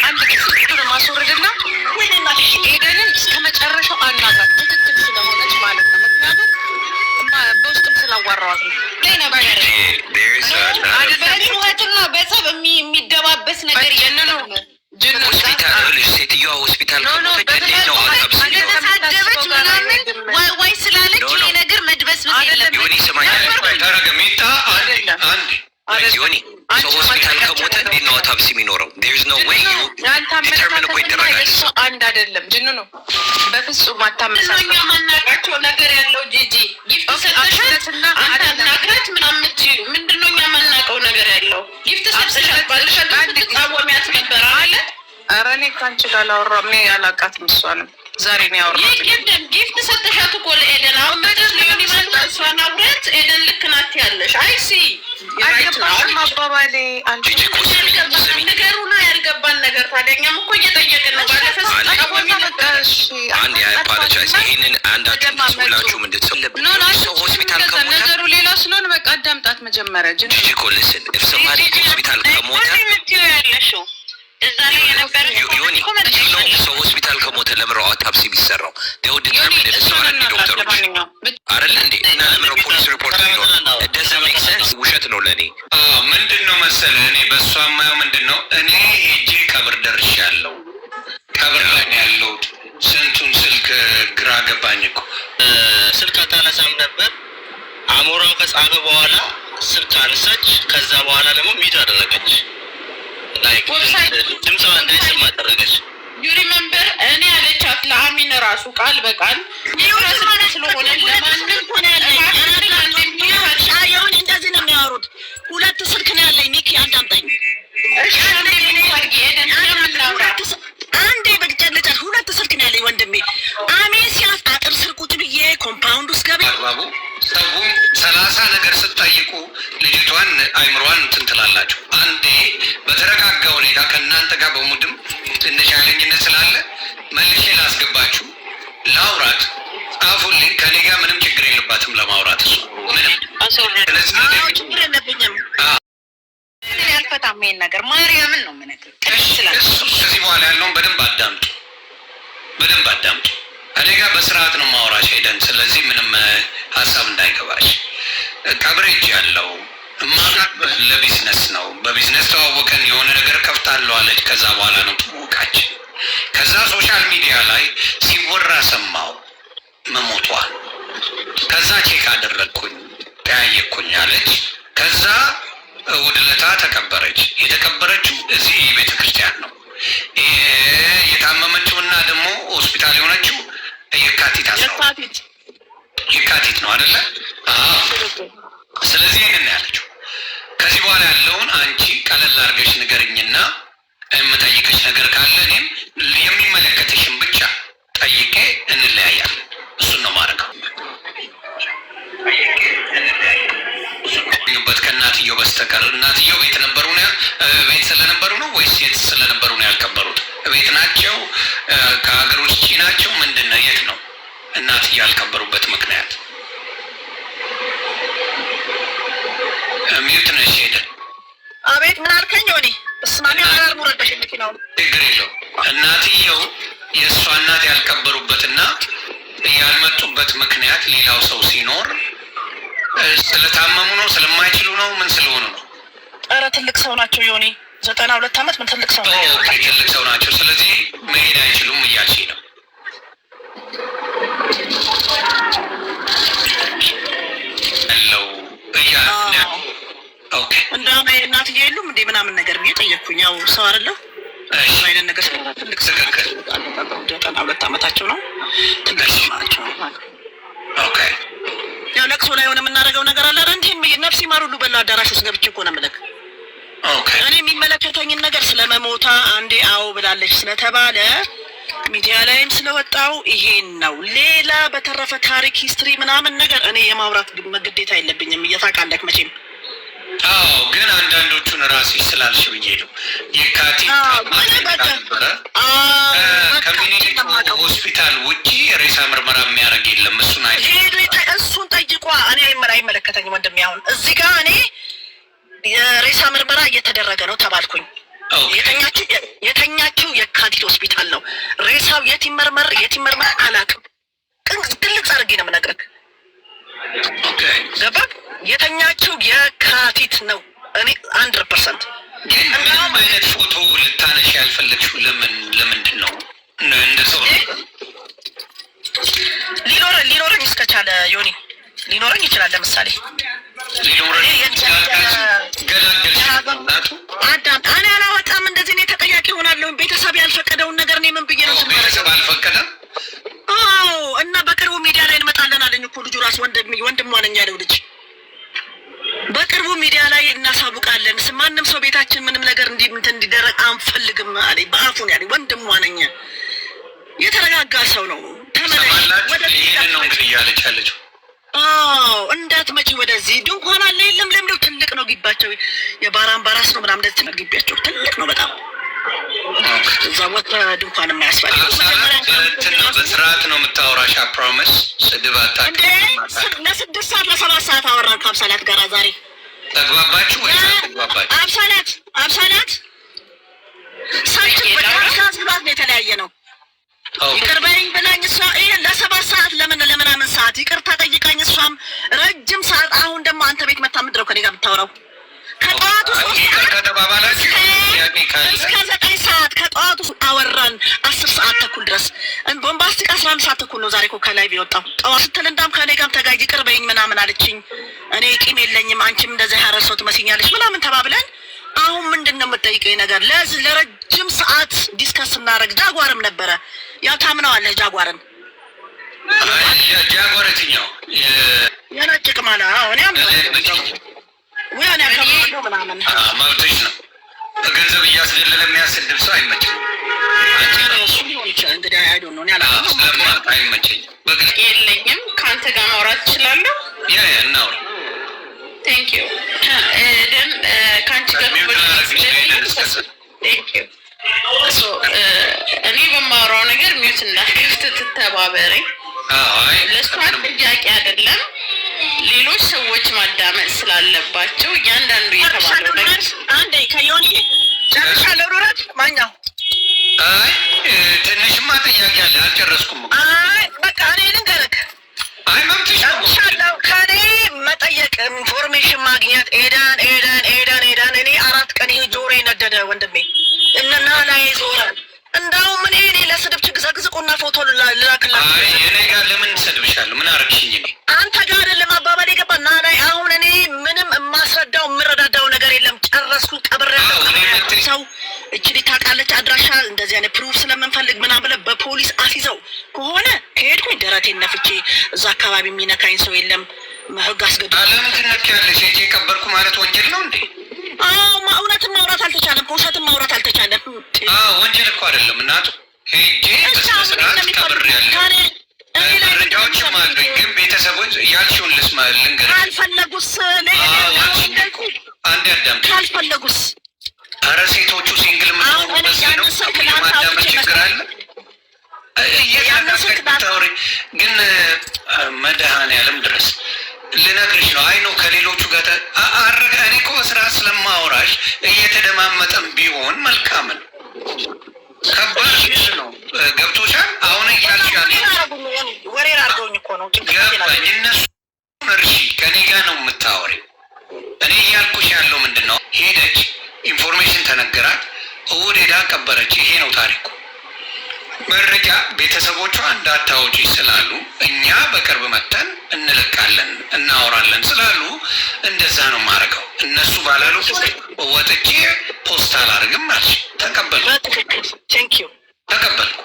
አንድ ጊዜ ማስወረድና ኤደንን እስከ መጨረሻው አናግራት ትክክል ስለሆነች ማለት ነው። ምክንያቱም በውስጥም ስላዋራዋት ነው። በጩኸትና በጸብ የሚደባበስ ነገር የለም። ሴትዮዋ ሆስፒታል ተሳደበች ምናምን ዋይ ስላለች ይሄ ነገር መድበስበስ የለም። ዮኒ ሰው ሆስፒታል ከሞተ እንዴት ነው አውቶፕሲ የሚኖረው? አንድ አይደለም። ጅኑ ነው በፍጹም አታመሳሰል። የማናውቃቸው ነገር ያለው ጂጂ ጊፍት ሰጥተሻትና አናግራት ምናምን ምንድን ነው እኛ የማናውቀው ነገር ያለው? ጊፍት ሰጥተሻት ባልሽ ትቃወሚያት ነበር አለ። ኧረ እኔ ከአንቺ ጋር አላወራም። እኔ አላውቃትም እሷንም ዛሬ ነው ያወራሁት። ጊፍት ሰጥተሻት እኮ ለኤደን አሁን መደስ ሊሆን ይመጣ እሷን አውረት ኤደን ልክ ናት ያለሽ አይሲ አባባሌ አንቺ ነገሩና ያልገባን ነገር ታዲያኛም እኮ እየጠየቅን ነው። ባለፈስ አንድ አፓሎጃይዝ ይሄንን አንዳችሁ ሁላችሁም ሰው ሆስፒታል ከሞተ ነገሩ ሌላ ስለሆነ በቃ አዳምጣት መጀመሪያ ጅጂ ኮልስን ሰማሪ ሆስፒታል ከሞተ ያለሽው እዛ ላይ የነበረ ሰው ሆስፒታል ከሞተ ለምረው አውቶፕሲ ቢሰራው ደውድ ተርሚኔት ሰዋን ዶክተሮች አይደል እንዴ? እና ለምረው ፖሊስ ሪፖርት ቢኖር doesn't make sense። ውሸት ነው ለኔ። ምንድነው መሰለህ እኔ በሷ ማየው ምንድነው እኔ ሄጄ ቀብር ደርሻለሁ። ቀብር ላይ ያለው ስንቱን ስልክ ግራ ገባኝ እኮ ስልክ አታነሳም ነበር። አሞራው ከጻፈ በኋላ ስልክ አነሳች። ከዛ በኋላ ደግሞ ሚት አደረገች። ላይክ ድምጿ እንዳይሰማ አደረገች። ዩ ሪመምበር እኔ ያለቻት ለአሚን ራሱ ቃል በቃል ስለሆነ ለማንም ሆነ ያለኝ እንደዚህ ነው የሚያወሩት። ሁለት ስልክ ነው ያለኝ። ሚኪ አዳምጠኝ። አንዴ በግጨልጫ ሁለት ስልክ ነው ያለኝ ወንድሜ። አሜን ሲያስ አጥር ስር ቁጭ ብዬ ኮምፓውንድ ውስጥ ገብ ሰው 30 ነገር ስትጠይቁ ልጅቷን አይምሯን እንትን ትላላችሁ። አንዴ በተረጋጋ ሁኔታ ከእናንተ ጋር በሙድም ትንሽ ያለኝነት ስላለ መልሼ ላስገባችሁ ላውራት። ጻፉልኝ። ከኔ ጋር ምንም ችግር የለባትም ለማውራት እሱ ምንም ችግር የለብኝም። ያልፈታም ይሄን ነገር ማርያምን ነው የምነግርህ። ከዚህ በኋላ ያለውን በደንብ አዳምጡ፣ በደንብ አዳምጡ። ከኔ ጋር በስርዓት ነው ማውራሽ ሄደን። ስለዚህ ምንም ሀሳብ እንዳይገባሽ። ቀብር ሂጅ ያለው ለቢዝነስ ነው። በቢዝነስ ተዋወቀን። የሆነ ነገር ከፍታለሁ አለች። ከዛ በኋላ ነው ተዋወቃችን። ከዛ ሶሻል ሚዲያ ላይ ሲወራ ሰማው መሞቷን። ከዛ ቼክ አደረግኩኝ፣ ተያየኩኝ አለች። ከዛ እሑድ ዕለት ተቀበረች። የተቀበረችው እዚህ ቤተ ክርስቲያን ነው። የታመመችውና ደግሞ ሆስፒታል የሆነችው የካቲት ነው አይደለ? ስለዚህ ይህንን ያለችው። ከዚህ በኋላ ያለውን አንቺ ቀለል አድርገሽ ንገርኝና የምጠይቅሽ ነገር ካለ እኔም የሚመለከትሽን ብቻ ጠይቄ እንለያያለን። እሱን ነው ማድረገው። በት ከእናትየው በስተቀር እናትየው ቤት ነበሩ ነው ቤት ስለነበሩ ነው ወይስ የት ስለነበሩ ነው ያልቀበሩት? ቤት ናቸው? ከሀገር ውጭ ናቸው? ምንድን ነው? የት ነው እናትየው ያልቀበሩበት ምክንያት? ሚዩት ነሽ ሄደን። አቤት ምን አልከኝ? ሆኔ እስማሚ አራር ሙረደሽ ነው። ችግር የለው። እናትየው የእሷ እናት ያልቀበሩበትና ያልመጡበት ምክንያት ሌላው ሰው ሲኖር ስለታመሙ ነው? ስለማይችሉ ነው? ምን ስለሆኑ ነው? ኧረ ትልቅ ሰው ናቸው ዮኒ። 92 ዓመት ምን ትልቅ ሰው ነው። ትልቅ ሰው ናቸው። ስለዚህ መሄድ አይችሉም እያልሽ ነው። እንደውም እናትዬ የሉም እንዴ ምናምን ነገር ብዬ ጠየቅኩኝ። ያው ሰው አይደለሁ አይነት ነገር ስለ ትልቅ ሰው 92 ዓመታቸው ነው። ትልቅ ሰው ናቸው። ያው ለቅሶ ላይ ሆነ የምናደርገው ነገር አለ። እንዴ ነፍስ ይማር ሁሉ በላ አዳራሽ ውስጥ ገብቼ እኮ ነው የምልህ። እኔ የሚመለከተኝን ነገር ስለመሞታ አንዴ አዎ ብላለች ስለተባለ ሚዲያ ላይም ስለወጣው ይሄን ነው። ሌላ በተረፈ ታሪክ ሂስትሪ ምናምን ነገር እኔ የማውራት ግዴታ የለብኝም። እየታውቃለህ መቼም። አዎ ግን አንዳንዶቹን ራስሽ ስላልሽ ብዬ ነው። የካቲት ከሚኒሊክ ሆስፒታል ውጪ ሬሳ ምርመራ የሚያደርግ የለም። እሱን ጠይቋ። እኔ አይመለከተኝም ወንድሜ። አሁን እዚህ ጋር እኔ የሬሳ ምርመራ እየተደረገ ነው ተባልኩኝ። የተኛችው የካቲት ሆስፒታል ነው። ሬሳው የት ይመርመር አላውቅም። ግልጽ አድርጌ ነው የምነግርህ። ገባህ? የተኛችው የካቲት ነው። እኔ 100% ምንም አይነት ፎቶ ልታነሽ ያልፈለግሽው ለምንድን ነው? እንደ ሰው ሊኖረኝ እስከቻለ ዮኒ ሊኖረኝ ይችላል። ለምሳሌ እኔ አላወጣም። እንደዚህ እኔ ተጠያቂ ሆናለሁ። ቤተሰብ ያልፈቀደውን ነገር እኔ ምን ብዬ ነው? ቤተሰብ አልፈቀደም። አዎ። እና በቅርቡ ሚዲያ ላይ እንመጣለን አለኝ እኮ ልጁ ራሱ ወንድሟ ነኝ ያለው ልጅ። በቅርቡ ሚዲያ ላይ እናሳውቃለን። ማንም ሰው ቤታችን ምንም ነገር እንዲደረግ አንፈልግም አለኝ። በአፉን ያለኝ ወንድሟ ነኝ። የተረጋጋ ሰው ነው። ተመለሽ ወደዚህ ነው እንግዲህ እያለች ያለችው። እንዳትመጪ ወደዚህ ድንኳን አለ የለም ለምለው ትልቅ ነው ግቢያቸው። የባራምባራስ ነው ምናምን እንደዚህ ነው ግቢያቸው። ትልቅ ነው በጣም። እዛ ወጥቶ ድንኳን የማያስፈልግ በስርዓት ነው የምታወራሽ። ፕሮሚስ ስድብ አታውቅም። ለ6 ሰዓት ለ7 ሰዓት አወራን ከአብሳላት ጋር ዛሬ። ተግባባችሁ ወይ? ተግባባችሁ? አብሳላት ሳይት በቃ የተለያየ ነው። ይቅር በይኝ ብላኝ እሷ ይሄን ለ7 ሰዓት ለምናምን ሰዓት ይቅርታ ጠይቃኝ እሷም ረጅም ሰዓት። አሁን ደግሞ አንተ ቤት መታ ምድረው ከኔ ጋር የምታወራው ከጠዋቱ 3 እስከ 9 ሰዓት ከጠዋቱ አወራን 10 ሰዓት ተኩል ድረስ። ቦምባስቲክ 11 ሰዓት ተኩል ነው ዛሬ እኮ ከላይ ቢወጣው ጠዋት ስትል እንዳም ከኔ ጋርም ተጋይ ይቅር በይኝ ምናምን አለችኝ። እኔ ቂም የለኝም አንቺም እንደዚህ ያረሰው ትመስኛለሽ ምናምን ተባብለን አሁን ምንድነው የምትጠይቀኝ ነገር? ለረጅም ሰዓት ዲስከስ እናደርግ። ጃጓርም ነበረ ያው ታምነዋለህ ጃጓርን? ጃጓር የትኛው የነጭቅ ማለት ነው? እኔ ወያኔ ያከብረው ምናምን ማውጣት ነው። ገንዘብ እያስደለለ የሚያስድብ ሰው አይመችም። እሱ ሊሆን ይችላል እንግዲህ አይዶ ነው። እኔ አላውቅም። አይመቸኝም። የለኝም። ከአንተ ጋር ማውራት እችላለሁ። እናውራ። ቴንክ ዩ ደን ከአንቺ ጋር እኔ በማወራው ነገር ሚዩት እንዳትከፍት ትተባበረኝ። ለእሷ ጥያቄ አይደለም፣ ሌሎች ሰዎች ማዳመጥ ስላለባቸው እያንዳንዱ የተባለው ነገር አንዴ ከዮኒ ጨርሻለሁ። ኑረት ማኛው ትንሽማ ጥያቄ አለ አልጨረስኩም። በቃ እኔ ልንገርህ ጨርሻለሁ። ከኔ መጠየቅ ኢንፎርሜሽን ማግኘት ኤዳን እኔ 4 ቀን ይሄ ጆሮ ነደደ ወንድሜ እና ላይ ዞረ። እንዳውም እኔ ለስድብ ችግዘግዝቁና ፎቶ ልላክላችሁ። እኔ ጋር ለምን ሰድብሻለሁ? ምን አረግሽኝ? እኔ አንተ ጋር አይደለም አባባል የገባ እና ላይ አሁን እኔ ምንም የማስረዳው የምረዳዳው ነገር የለም። ጨረስኩኝ። ቀብሬያለሁ። ሰው እችሊ ታውቃለች አድራሻ እንደዚህ አይነት ፕሩፍ ስለምንፈልግ ምናምን ብለህ በፖሊስ አስይዘው ከሆነ ከሄድኩኝ ደረቴን ነፍቼ እዛ አካባቢ የሚነካኝ ሰው የለም። ህግ አስገድዶ ለምን ትነኪያለሽ? የቀበርኩ ማለት ወንጀል ነው እንዴ? እውነትን ማውራት አልተቻለም። ውሸትን ማውራት አልተቻለም። ወንጀል እኮ አይደለም እናቱ። ሄጄ በስነስርዓት ቀብሬያለሁ። መረጃዎችም አሉኝ። ግን ቤተሰቦች ያልሽውን ልስማ ልንገርሽ። ካልፈለጉስ አንዴ አዳምጪኝ። ካልፈለጉስ ኧረ ሴቶቹ ሲንግል የምትሆኑበት ነው። የማዳመጥ ችግር አለ። እየታወሪ ግን መድኃኔዓለም ድረስ ልነግርሽ ነው። አይ ነው ከሌሎቹ ጋር አረጋ። እኔ እኮ በስራ ስለማወራሽ እየተደማመጠም ቢሆን መልካም ነው። ከባድ ነው። ገብቶሻል? አሁን እያልሽ ወሬ አድርገውኝ እኮ ነው። ገባኝ። እነሱ እርሺ ከኔ ጋር ነው የምታወሪው። እኔ እያልኩሽ ያለው ምንድን ነው? ሄደች ኢንፎርሜሽን ተነገራት። እሑድ ሄዳ ቀበረች። ይሄ ነው ታሪኩ። መረጃ ቤተሰቦቿ እንዳታወጪ ስላሉ እኛ በቅርብ መተን እንለቃለን እናወራለን ስላሉ እንደዛ ነው ማረገው። እነሱ ባላሉ ወጥቼ ፖስት አላርግም አልሽ። ተቀበልኩ። ተቀበልኩ።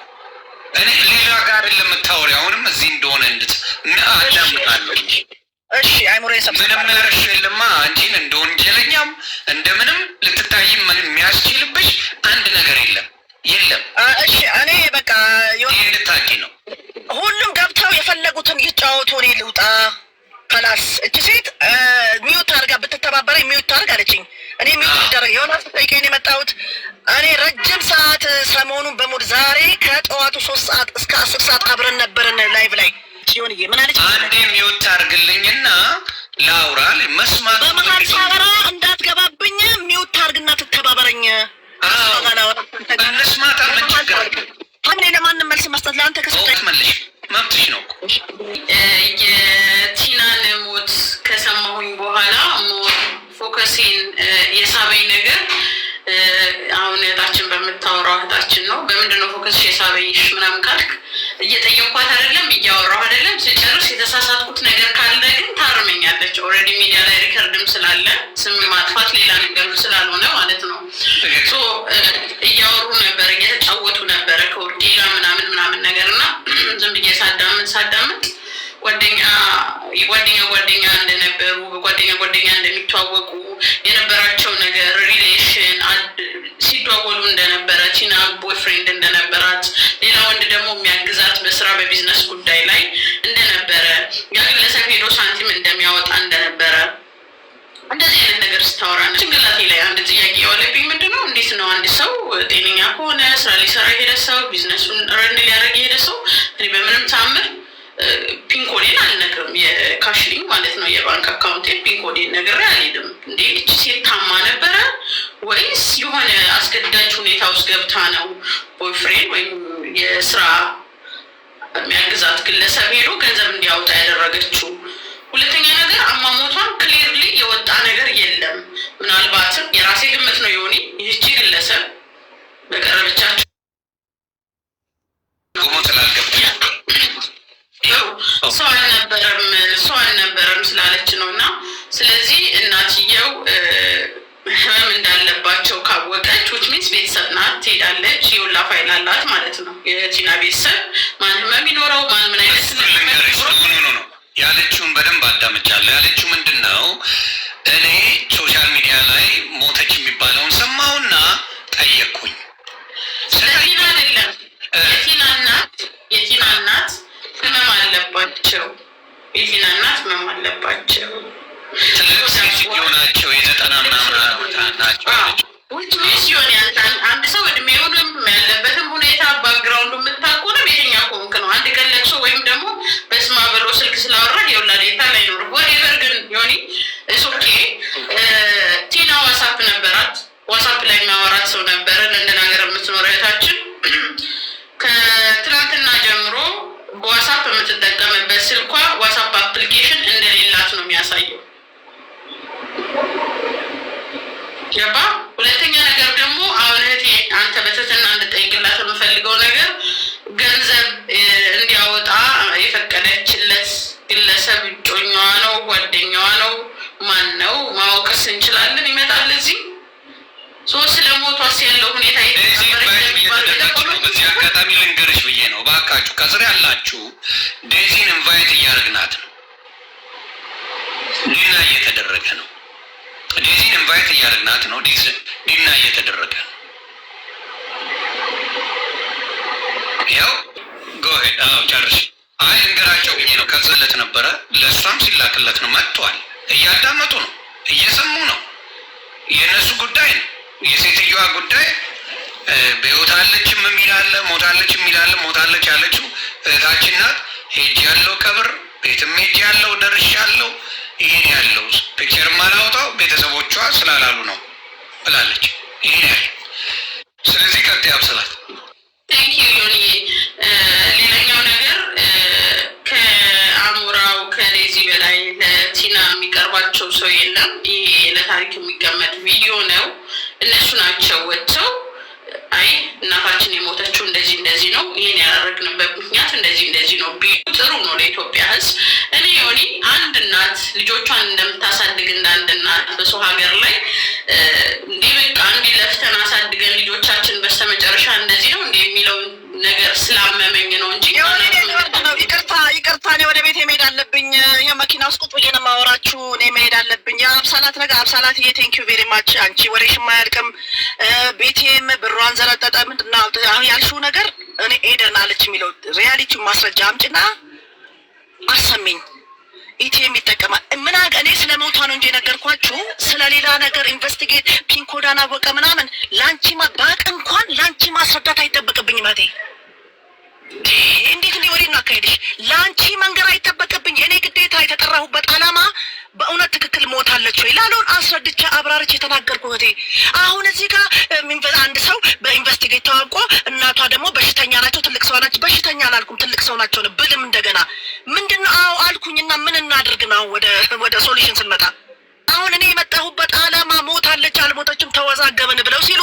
እኔ ሌላ ጋር ለምታወሪ አሁንም እዚህ እንደሆነ አዳምጣለሁ። እሺ አይሙሬ ምንም ያረሽ የለማ አንቺን እንደ ወንጀለኛም እንደምንም ልትታይም የሚያስችልብሽ አንድ ነገር የለም። እሺ እኔ በቃ እንድታቂ ነው። ሁሉም ገብተው የፈለጉትን ይጫወቱ። እኔ ልውጣ ከላስ። እቺ ሴት ሚዩት አድርጋ ብትተባበረኝ ሚዩት ታርግ አለችኝ። እኔ ሚዩት ይደረግ የሆነ ጠይቄን የመጣሁት እኔ ረጅም ሰዓት ሰሞኑን በሙድ ዛሬ ከጠዋቱ 3 ሰዓት እስከ 10 ሰዓት አብረን ነበርን ላይቭ ላይ ሲሆንዬ ምን አለች? አንዴ ሚዩት አድርግልኝና ላውራ መስማት በመሀል ሳወራ እንዳትገባብኝ ሚዩት አድርግና ትተባበረኝ። እንስማት። ምን ችግር አለ? እኔ ለማንም መልስ መስጠት ለአንተ ከሰጠኝ መልሽ መብትሽ ነው። የቲናን ሞት ከሰማሁኝ በኋላ ፎከሴን የሳበኝ ነገር አሁን እህታችን በምታወራው እህታችን ነው። በምንድነው ፎከስ የሳበኝሽ ምናምን ካልክ እየጠየኳት አይደለም እያወራሁ አይደለም። ስጨርስ የተሳሳትኩት ነገር ካለ ግን ታርመኛለች። ኦልሬዲ ሚዲያ ላይ ሪከርድም ስላለ ስም ማጥፋት ሌላ ነገር ስላልሆነ ማለት ነው። እያወሩ ነበር፣ እየተጫወቱ ነበረ ከወርቄ ጋር ምናምን ነገር እና ዝም ብዬ ሳዳምጥ ጓደኛ እንደነበሩ በጓደኛ እንደሚተዋወቁ የነበራቸው ነገር ሪሌሽን ሲደዋወሉ እንደነበረ ቲና ቦይፍሬንድ እንደነበራት ሌላ ወንድ ደግሞ የሚያግዛት በስራ በቢዝነስ ጉዳይ ላይ እንደነበረ ያ ግለሰብ ሄዶ ሳንቲም እንደሚያወጣ እንደነበረ እንደዚህ አይነት ነገር ስታወራ ጭንቅላቴ ላይ አንድ ጥያቄ የዋለብኝ ምንድነው፣ እንዴት ነው አንድ ሰው ጤነኛ ከሆነ ስራ ሊሰራ የሄደ ሰው ቢዝነሱን ረን ሊያደርግ የሄደ ሰው እኔ በምንም ታምር ፒንኮዴን አልነግርም፣ የካሽሊንግ ማለት ነው የባንክ አካውንቴን ፒንኮዴን ነግሬ አልሄድም። እንዴ እቺ ሴት ታማ ነበረ ወይስ የሆነ አስገዳጅ ሁኔታ ውስጥ ገብታ ነው ቦይፍሬንድ ወይም የስራ የሚያግዛት ግለሰብ ሄዶ ገንዘብ እንዲያወጣ ያደረገችው? ሁለተኛ ነገር አሟሟቷን ክሊርሊ የወጣ ነገር የለም። ምናልባትም የራሴ ግምት ነው የሆነ ይህቺ ግለሰብ በቀረበቻቸው ሰው አልነበረም ስላለች ነው። እና ስለዚህ እናትየው ህመም እንዳለባቸው ካወቀች ዊች ሚንስ ቤተሰብ ናት፣ ትሄዳለች። የውላ ፋይል አላት ማለት ነው የቲና ቤተሰብ ማን ህመም ይኖረው ማን ምን አይነት ነው ያለችውን በደንብ አዳምጫለሁ። ያለችው ምንድን ነው? እኔ ሶሻል ሚዲያ ላይ ሞተች የሚባለውን ሰማሁና ጠየቅኩኝ። ስለቲና አይደለም የቲና እናት ህመም አለባቸው። የቲና እናት ህመም አለባቸው። ትልቅ ሴትዮ ናቸው። 90 ምናምን ናቸው። ውጭ ሲሆን አንድ ሰው እድሜውንም ያለበትም ሁኔታ ባክግራውንዱ የምታውቁ ነው። ቤተኛ ኮንክ ነው አንድ ቀን ለቅሶ ወይም ደግሞ በስማ ብሎ ስልክ ስላወራ የውላ ዴታ ላይ ኖር ወሬቨር ግን ዮኒ እሱኬ ቲና ዋትሳፕ ነበራት። ዋትሳፕ ላይ የሚያወራት ሰው ነበረ። ለንደን ሀገር የምትኖር እህታችን ከትናንትና ጀምሮ በዋትሳፕ የምትጠቀምበት ስልኳ ዋትሳፕ አፕሊኬሽን እንደሌላት ነው የሚያሳየው። ገባ? ሁለተኛ ነገር ደግሞ አሁን እህቴ አንተ በትህትና እንድጠይቅላት የምፈልገው ነገር ገንዘብ እንዲያወጣ የፈቀደችለት ግለሰብ እጮኛዋ ነው ጓደኛዋ ነው ማን ነው? ማወቅስ እንችላለን? ይመጣል እዚህ ስለሞቷስ ያለው ሁኔታ በዚህ አጋጣሚ ልንገርሽ ብዬ ነው። እባካችሁ ከስር ያላችሁ ዴዚን ኢንቫይት እያደረግናት ነው። ዲና እየተደረገ ነው። ዴዚን ኢንቫይት እያደረግናት ነው። ዲና እየተደረገ ነው። ያው ጎሄድ ጨርሽ። አይ ልንገራቸው ብዬ ነው። ከዝለት ነበረ ለእሷም ሲላክለት ነው። መጥቷል። እያዳመጡ ነው፣ እየሰሙ ነው። የእነሱ ጉዳይ ነው። የሴትዮዋ ጉዳይ በህይወት አለችም የሚላለ ሞታለች የሚላለ ሞታለች ያለችው እህታችን ናት። ሄጅ ያለው ቀብር ቤትም ሄጅ ያለው ደርሽ ያለው ይህን ያለው ፒክቸር ማላወጣው ቤተሰቦቿ ስላላሉ ነው ብላለች። ይህን ያለ ስለዚህ ቀጥ ያብስላት። ቴንኪዩ ዮኒ። ሌላኛው ነገር ከአሞራው ከዴዚ በላይ ለቲና የሚቀርባቸው ሰው የለም። ይሄ ለታሪክ የሚቀመጥ ቪዲዮ ነው። እነሱ ናቸው ወጥተው አይ እናታችን የሞተችው እንደዚህ ነው፣ ይሄን ያደረግንበት ምክንያት እንደዚህ ነው ቢሉ ጥሩ ነው ለኢትዮጵያ ሕዝብ። እኔ ዮኒ አንድ እናት ልጆቿን እንደምታሳድግ እንዳንድ እናት በሰው ሀገር ላይ እንዲህ በቃ እንዲህ ለፍተን አሳድገን ልጆቻችን በስተመጨረሻ እንደዚህ ነው እንዲህ የሚለው ነገር ስላመመኝ ነው እንጂ ይቅርታ እኔ ወደ ቤት መሄድ አለብኝ። የመኪና ውስጥ ቁጭ ብዬ ነው የማወራችሁ። እኔ መሄድ አለብኝ። የአብሳላት ነገር አብሳላት ቴንኪዩ ቬሪ ማች። አንቺ ወሬሽም አያልቅም። ቤቴም ብሯን ዘረጠጠ። ምንድን ነው አሁን ያልሽው ነገር? እኔ ኤደን አለች የሚለው ሪያሊቲውን ማስረጃ አምጪና አሰሚኝ። ኢቲኤም ይጠቀማል። ምን እኔ ስለ ሞቷ ነው እንጂ የነገርኳችሁ ስለ ሌላ ነገር ኢንቨስቲጌት ፒንኮዳን አወቀ ምናምን ላንቺ ባቅ እንኳን ላንቺ ማስረዳት አይጠበቅብኝ ማቴ። እንዴት እንዲህ ወዴት ነው አካሄድሽ? ላንቺ መንገር አይጠበቅብኝ። እኔ ግዴታ የተጠራሁበት ዓላማ በእውነት ትክክል ሞታለች ወይ ላለውን አስረድቼ አብራርቼ የተናገርኩ እህቴ። አሁን እዚህ ጋር አንድ ሰው በኢንቨስቲጌት ታውቆ እናቷ ደግሞ በሽተኛ ናቸው፣ ትልቅ ሰው ናቸው። በሽተኛ አላልኩም ትልቅ ሰው ናቸው ነው ብልም እንደገና ምንድነው? አዎ አልኩኝና ምን እናድርግ ነው ወደ ሶሉሽን ስንመጣ አሁን እኔ የመጣሁበት ዓላማ ሞታለች አልሞተችም ተወዛገብን ብለው ሲሉ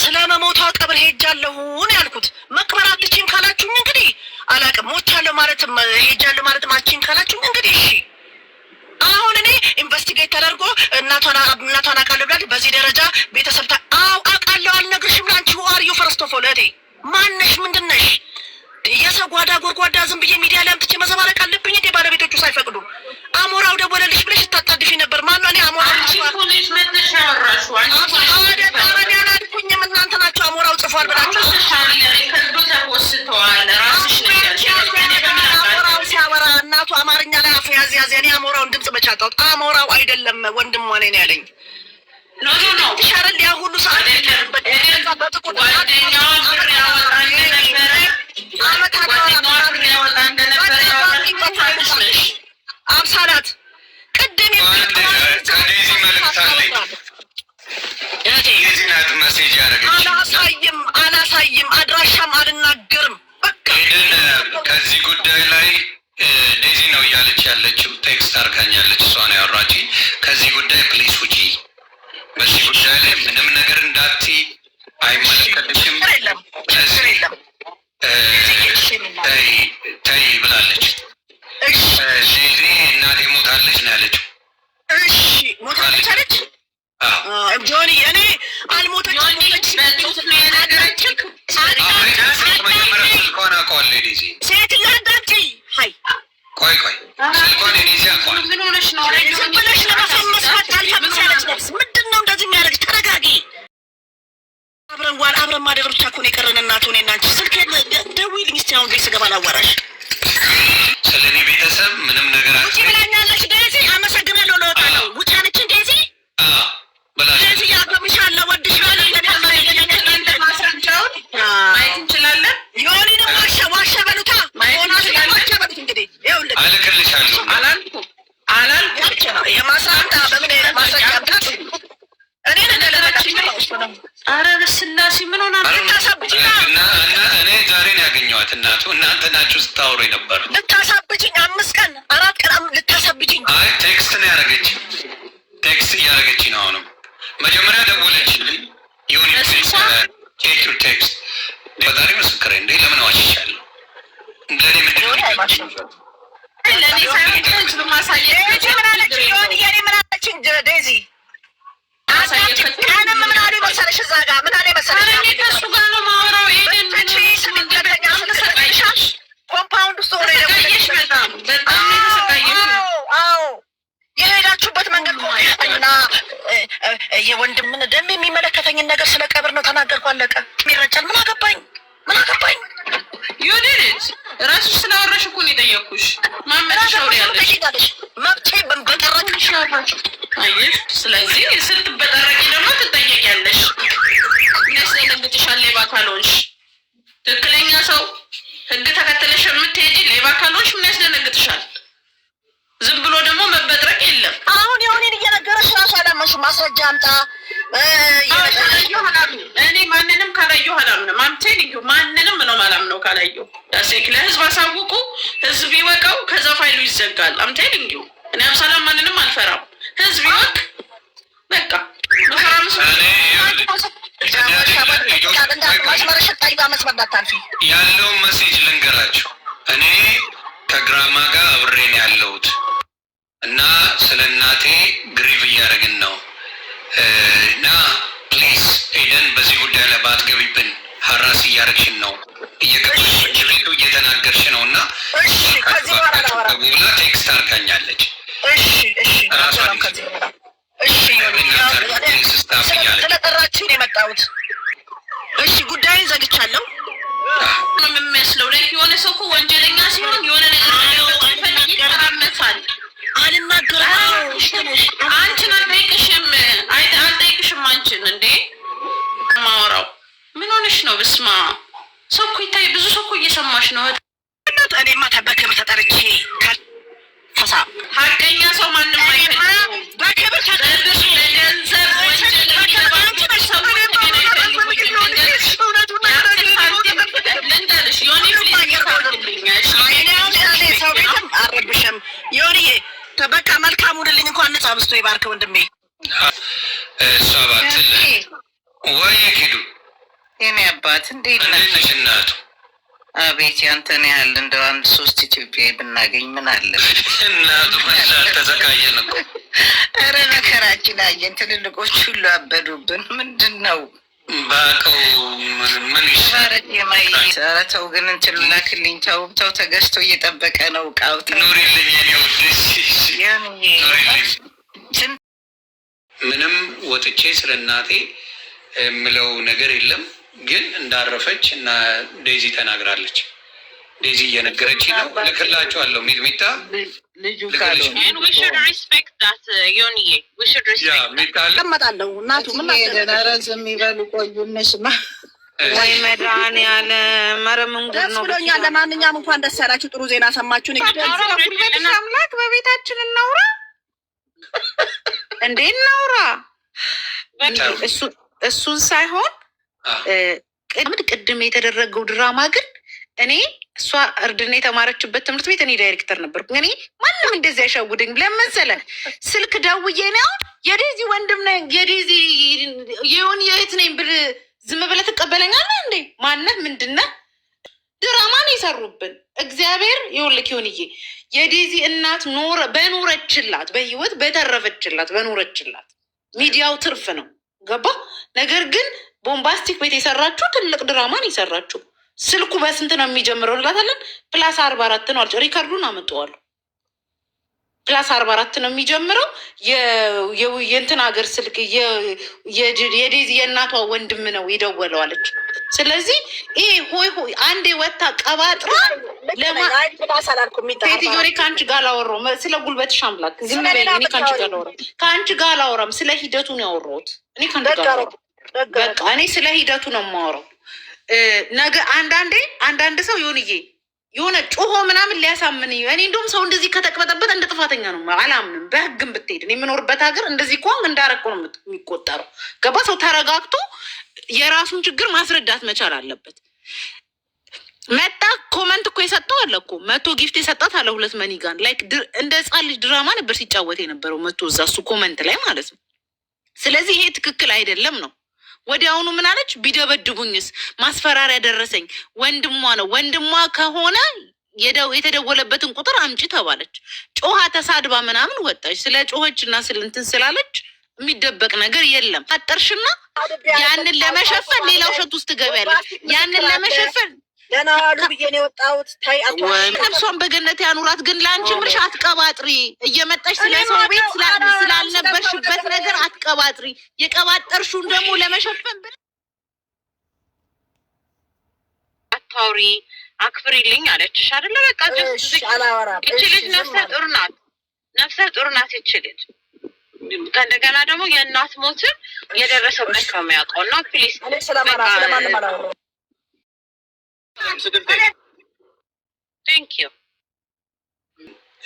ስለ መሞቷ ቀብር ሄጃለሁ ነው ያልኩት። መቅበር አትችይም ካላችሁኝ እንግዲህ አላውቅም። ሞቻለሁ ማለትም ሄጃለሁ ማለትም አትችይም ካላችሁኝ እንግዲህ እሺ። አሁን እኔ ኢንቨስቲጌት ተደርጎ እናቷን አውቃለሁ ብላለች። በዚህ ደረጃ ቤተሰብ አውቃለሁ አልነግርሽም። ላንቺ ዋርዩ ፈርስት ኦፍ ኦል እህቴ ማነሽ? ምንድነሽ? የሰው ጓዳ ጎርጓዳ ዝም ብዬ ሚዲያ ላይ አምጥቼ መዘባረቅ አለብኝ እንዴ? ባለቤቶቹ ሳይፈቅዱ አሞራው ደወለልሽ ብለሽ ታጣድፊ ነበር። ማነው? እኔ አሞራው አላልኩኝም። እናንተ ናችሁ አሞራው ጽፏል ብላችሁ አሞራው ሲያወራ እናቱ አማርኛ ላይ አፍ ያዝ እኔ አሞራውን ድምፅ መች አጣሁት? አሞራው አይደለም ወንድም ሆነ ነው ያለኝ። ኖ ሻረል ያ ሁሉ ሰዓት አብሳላት ቅድም አላሳይም አድራሻም አልናገርም። ከዚህ ጉዳይ ላይ ዴዚ ነው እያለች ያለችው። ቴክስት አድርጋኛለች። እሷ ነው ያወራች። ከዚህ ጉዳይ ፕሊስ ውጪ። በዚህ ጉዳይ ላይ ምንም ነገር እንዳትይ፣ አይመለከትሽም። ተይ ብላለች። ዴዚ እናቴ ሞታለች ነው ያለችው። እሺ ሞታለች አለች ጆኒ። እኔ አልሞተችም ስልኳን አውቀዋለሁ ዴዚ። ሴትዮ አዳምጪ። ሀይ ቆይ ስልኳን ዴዚ አውቀዋለሁ። ምን ሆነሽ ነው? ዝም ብለሽ ለመፈመስ ታልፈምስ ያለች ነፍስ ምንድን ነው እንደዚህ የሚያደርግሽ? ተረጋጊ። አብረን ማደር ብቻ እኮ ነው የቀረን። እናቱ እኔ እና አንቺ ስልክ ደውዪልኝ እስኪ አሁን ቤት ስገባ ላዋራሽ። ስለ እኔ ቤተሰብ ምንም ነገር ውጪ ብላኛለች ዴዚ። አመሰግናለሁ። ለወጣ ነው ውጪ አለችኝ ዴዚ። ዴዚ ያገብሻለሁ፣ ወድሻለሁ። ማስረጃውን ማየት እንችላለን። ዮኒንም ዋሸ በሉታ ዋሸ በሉት። እንግዲህ ይኸውልህ አልክልሻለሁ አላልኩም የማስረጃ በምን ማስረጃ ብላት እኔ ኧረ በስላሴ ምን ሆና ልታሳብጅኝ? እኔ ዛሬ ነው ያገኘኋት እናቱ። እናንተ ናችሁ ስታወሩ የነበሩ። ልታሳብጅኝ 5 ቀን 4 ቀን ልታሳብጅኝ። አይ ቴክስት ነው ያደረገች። ቴክስት እያደረገች ነው። አሁንም መጀመሪያ ደወለችልኝ። ይሁን ቴክሩ ቴክስት በጣሪ ምስክሬ እንዴ ለምን ዋሽሻለሁ? ለኔ ምንድን ነው ለኔ ሳይሆን ህዝብ ማሳየት ምን አለች? ይሁን የኔ ምን አለችኝ ዴዚ ቀንም ምን አሉ መሰለሽ? እዛ ጋር ምን አለ መሰለሽ? እኔ ከእሱ ጋር ነው የማወራው። ኮምፓውንድ ውስጥ ሆነ የሄዳችሁበት መንገድ እና የወንድምን ደም የሚመለከተኝን ነገር ስለ ቀብር ነው ተናገርኩ። አለቀ። የሚረጨል ምን አገባኝ? ዩኒት ራስሽ ስላወራሽ እኮ ነው የጠየኩሽ። ማመንሽ ነው ያለሽ መብቴ በጠራሽ አየሽ። ስለዚህ ስትበጠረቂ ደግሞ ትጠየቂያለሽ። የሚያስደነግጥሻል ሌባ ካልሆንሽ። ትክክለኛ ሰው ህግ ተከትለሽ የምትሄጂ ሌባ ካልሆንሽ ምን ያስደነግጥሻል? ዝም ብሎ ደግሞ መበጥረቅ የለም። አሁን የሆኔን እየነገረሽ ራሱ አላመንሽም። ማስረጃ አምጣ። እኔ ማንንም ካላየሁ አላምንም። አምቴልዩ ማንንም ነው ማላምነው ካላየሁ። ዳሴክ ለህዝብ አሳውቁ፣ ህዝብ ይወቀው፣ ከዛ ፋይሉ ይዘጋል። አምቴልዩ እኔ አብሳላም ማንንም አልፈራም። ህዝብ ይወቅ በቃ። ያለውን መሴጅ ልንገራችሁ። እኔ ከግራማ ጋር አብሬን ያለሁት እና ስለ እናቴ ግሪቭ እያደረግን ነው እና ፕሊዝ ኤደን በዚህ ጉዳይ ላይ ባትገቢብን፣ ሀራስ እያደረግሽን ነው፣ እየገባሽ ቤቱ እየተናገርሽ ነው እና ብላ ቴክስት አድርጋኛለች። ስለጠራችን የመጣሁት እሺ፣ ጉዳይን ዘግቻለሁ ነው የሚመስለው። ላይ የሆነ ሰው እኮ ወንጀለኛ ሲሆን የሆነ ነገር ይተራመሳል። አልናገርም። አንቺን አልጠይቅሽም አንቺን እንዴ ማወራው ምን ሆነሽ ነው? ብስማ ሰው እኮ ይታይ፣ ብዙ ሰው እኮ እየሰማሽ ነው። እኔማ በክብር ተጠርቼ ፈሳ ሀቀኛ ሰው ማንም አይፈልግም። በክብር ተጠርቼ ለገንዘብ ወንጀል አረብሽም ዮኒዬ በቃ መልካም ሁንልኝ። እንኳን ነጻ ብስቶ ይባርክ ወንድሜ። እሷ ባትል ወይ ሄዱ የኔ አባት እንዴት ነሽ? እናቱ አቤት ያንተን ያህል እንደው አንድ 3 ኢትዮጵያዊ ብናገኝ ምን አለ? እናቱ መላል ተዘካየን እኮ። ኧረ መከራችን አየን። ትልልቆች ሁሉ አበዱብን። ምንድን ነው ባቀው ምን ይሻላል? ኧረ ተው ግን እንትኑ ላክልኝ። ተው ተገዝቶ እየጠበቀ ነው እቃው። ኑሪልኝ የኔ ውድ። ምንም ወጥቼ ስለ እናቴ የምለው ነገር የለም፣ ግን እንዳረፈች እና ዴዚ ተናግራለች። ዴዚ እየነገረች ነው። ልክላችኋለሁ። ሚጥሚጣ ልጁ እቀመጣለሁ። እናቱ ምን ዝም ይበሉ ቆዩ። እንስማ። ወይ መድኃኒዓለም ኧረ ምን ጉድ ነው ብሎኛል። ለማንኛውም እንኳን ደስ ያላችሁ፣ ጥሩ ዜና ሰማችሁ። አምላክ በቤታችን እናውራ እንዴ እናውራ። እሱን ሳይሆን ቅድም የተደረገው ድራማ ግን እኔ እሷ እርድና የተማረችበት ትምህርት ቤት እኔ ዳይሬክተር ነበርኩ። እኔ ማንም እንደዚህ አይሸውድኝ ለመሰለ ስልክ ደውዬ ነው የዴዚ ወንድም ነኝ የዴዚ የሆን የእህት ነኝ ብል ዝም ብለህ ትቀበለኛለህ እንዴ? ማነህ ምንድነህ? ድራማን የሰሩብን እግዚአብሔር ይኸውልህ ይሁንዬ የዴዚ እናት በኖረችላት በህይወት በተረፈችላት በኖረችላት ሚዲያው ትርፍ ነው ገባ። ነገር ግን ቦምባስቲክ ቤት የሰራችሁ ትልቅ ድራማን የሰራችሁ ስልኩ በስንት ነው የሚጀምረው እንላታለን። ፕላስ 44 ነው አልጭ ሪካርዱን አመጣዋለሁ። ፕላስ 44 ነው የሚጀምረው። የእንትን ሀገር ስልክ የዴዚ የእናቷ ወንድም ነው የደወለው አለች። ስለዚህ ይሄ ሆይ አንዴ ወታ ቀባጥራ ሴትዮሬ ከአንቺ ጋር ላወራው ስለ ጉልበትሽ አምላክ ዝም በይ። እኔ ከአንቺ ጋር ላወራም ከአንቺ ጋር ላወራም ስለ ሂደቱ ነው ያወራሁት። እኔ ከአንቺ ጋር በቃ እኔ ስለ ሂደቱ ነው የማወራው። ነገ አንዳንድ ሰው የሆነ ጮሆ ምናምን ሊያሳምን እኔ እንደውም ሰው እንደዚህ ከተቅበጠበጠ እንደ ጥፋተኛ ነው አላምንም። በህግም ብትሄድ የምኖርበት ሀገር እንደዚህ ከሆን እንዳረቆ ነው የሚቆጠረው። ገባ። ሰው ተረጋግቶ የራሱን ችግር ማስረዳት መቻል አለበት። መጣ ኮመንት እኮ የሰጠው አለ እኮ 100 ጊፍት የሰጣት አለ 2 መኒጋን ላይክ እንደ ህፃን ልጅ ድራማ ነበር ሲጫወት የነበረው 100 እዛ እሱ ኮመንት ላይ ማለት ነው። ስለዚህ ይሄ ትክክል አይደለም ነው። ወዲያውኑ ምን አለች? ቢደበድቡኝስ ማስፈራሪያ ደረሰኝ። ወንድሟ ነው ወንድሟ ከሆነ የተደወለበትን ቁጥር አምጪ ተባለች። ጮሃ ተሳድባ ምናምን ወጣች። ስለ ጮኸች እና ስልንትን ስላለች የሚደበቅ ነገር የለም። አጠርሽና ያንን ለመሸፈን ሌላ ውሸት ውስጥ ትገቢያለች። ያንን ለመሸፈን ደህና ዋሉ ብዬ ነው የወጣሁት። ታይ ነፍሷን በገነት ያኑራት። ግን ለአንቺ ምልሽ አትቀባጥሪ። እየመጣሽ ስለ ሰው ቤት ስላልነበርሽበት ነገር አትቀባጥሪ። የቀባጠርሽውን ደግሞ ለመሸፈን አታውሪ፣ አክብሪልኝ አለችሽ አይደለ? በቃ እቺ ልጅ ነፍሰ ጡር ናት። እቺ ልጅ ከእንደገና ደግሞ የእናት ሞትን የደረሰበት ነው የሚያውቀው እና ፕሊስ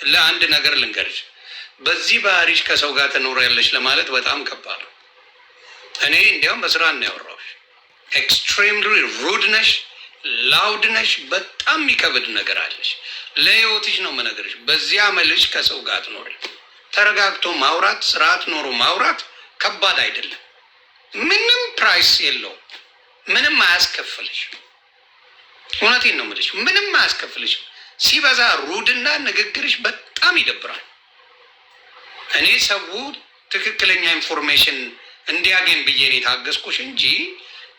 ለአንድ ነገር ልንገርሽ፣ በዚህ ባህሪሽ ከሰው ጋር ትኖሪያለሽ ለማለት በጣም ከባድ ነው። እኔ እንዲያውም በስራ ነው ያወራሁሽ። ኤክስትሪምሊ ሩድ ነሽ፣ ላውድ ነሽ፣ በጣም የሚከብድ ነገር አለሽ። ለህይወትሽ ነው የምነግርሽ። በዚህ አመልሽ ከሰው ጋር ትኖሪ። ተረጋግቶ ማውራት፣ ስርዓት ኖሮ ማውራት ከባድ አይደለም። ምንም ፕራይስ የለውም። ምንም አያስከፍልሽ። እውነቴን ነው የምልሽ፣ ምንም አያስከፍልሽ። ሲበዛ ሩድና ንግግርሽ በጣም ይደብራል። እኔ ሰው ትክክለኛ ኢንፎርሜሽን እንዲያገኝ ብዬ ነው የታገዝኩሽ እንጂ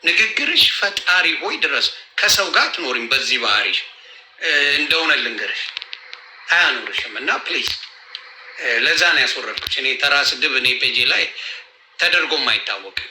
ንግግርሽ ፈጣሪ ሆይ ድረስ ከሰው ጋር ትኖሪም በዚህ ባህሪሽ እንደሆነ ልንገርሽ አያኖርሽም። እና ፕሊዝ ለዛ ነው ያስወረድኩሽ። እኔ ተራ ስድብ እኔ ፔጄ ላይ ተደርጎም አይታወቅም።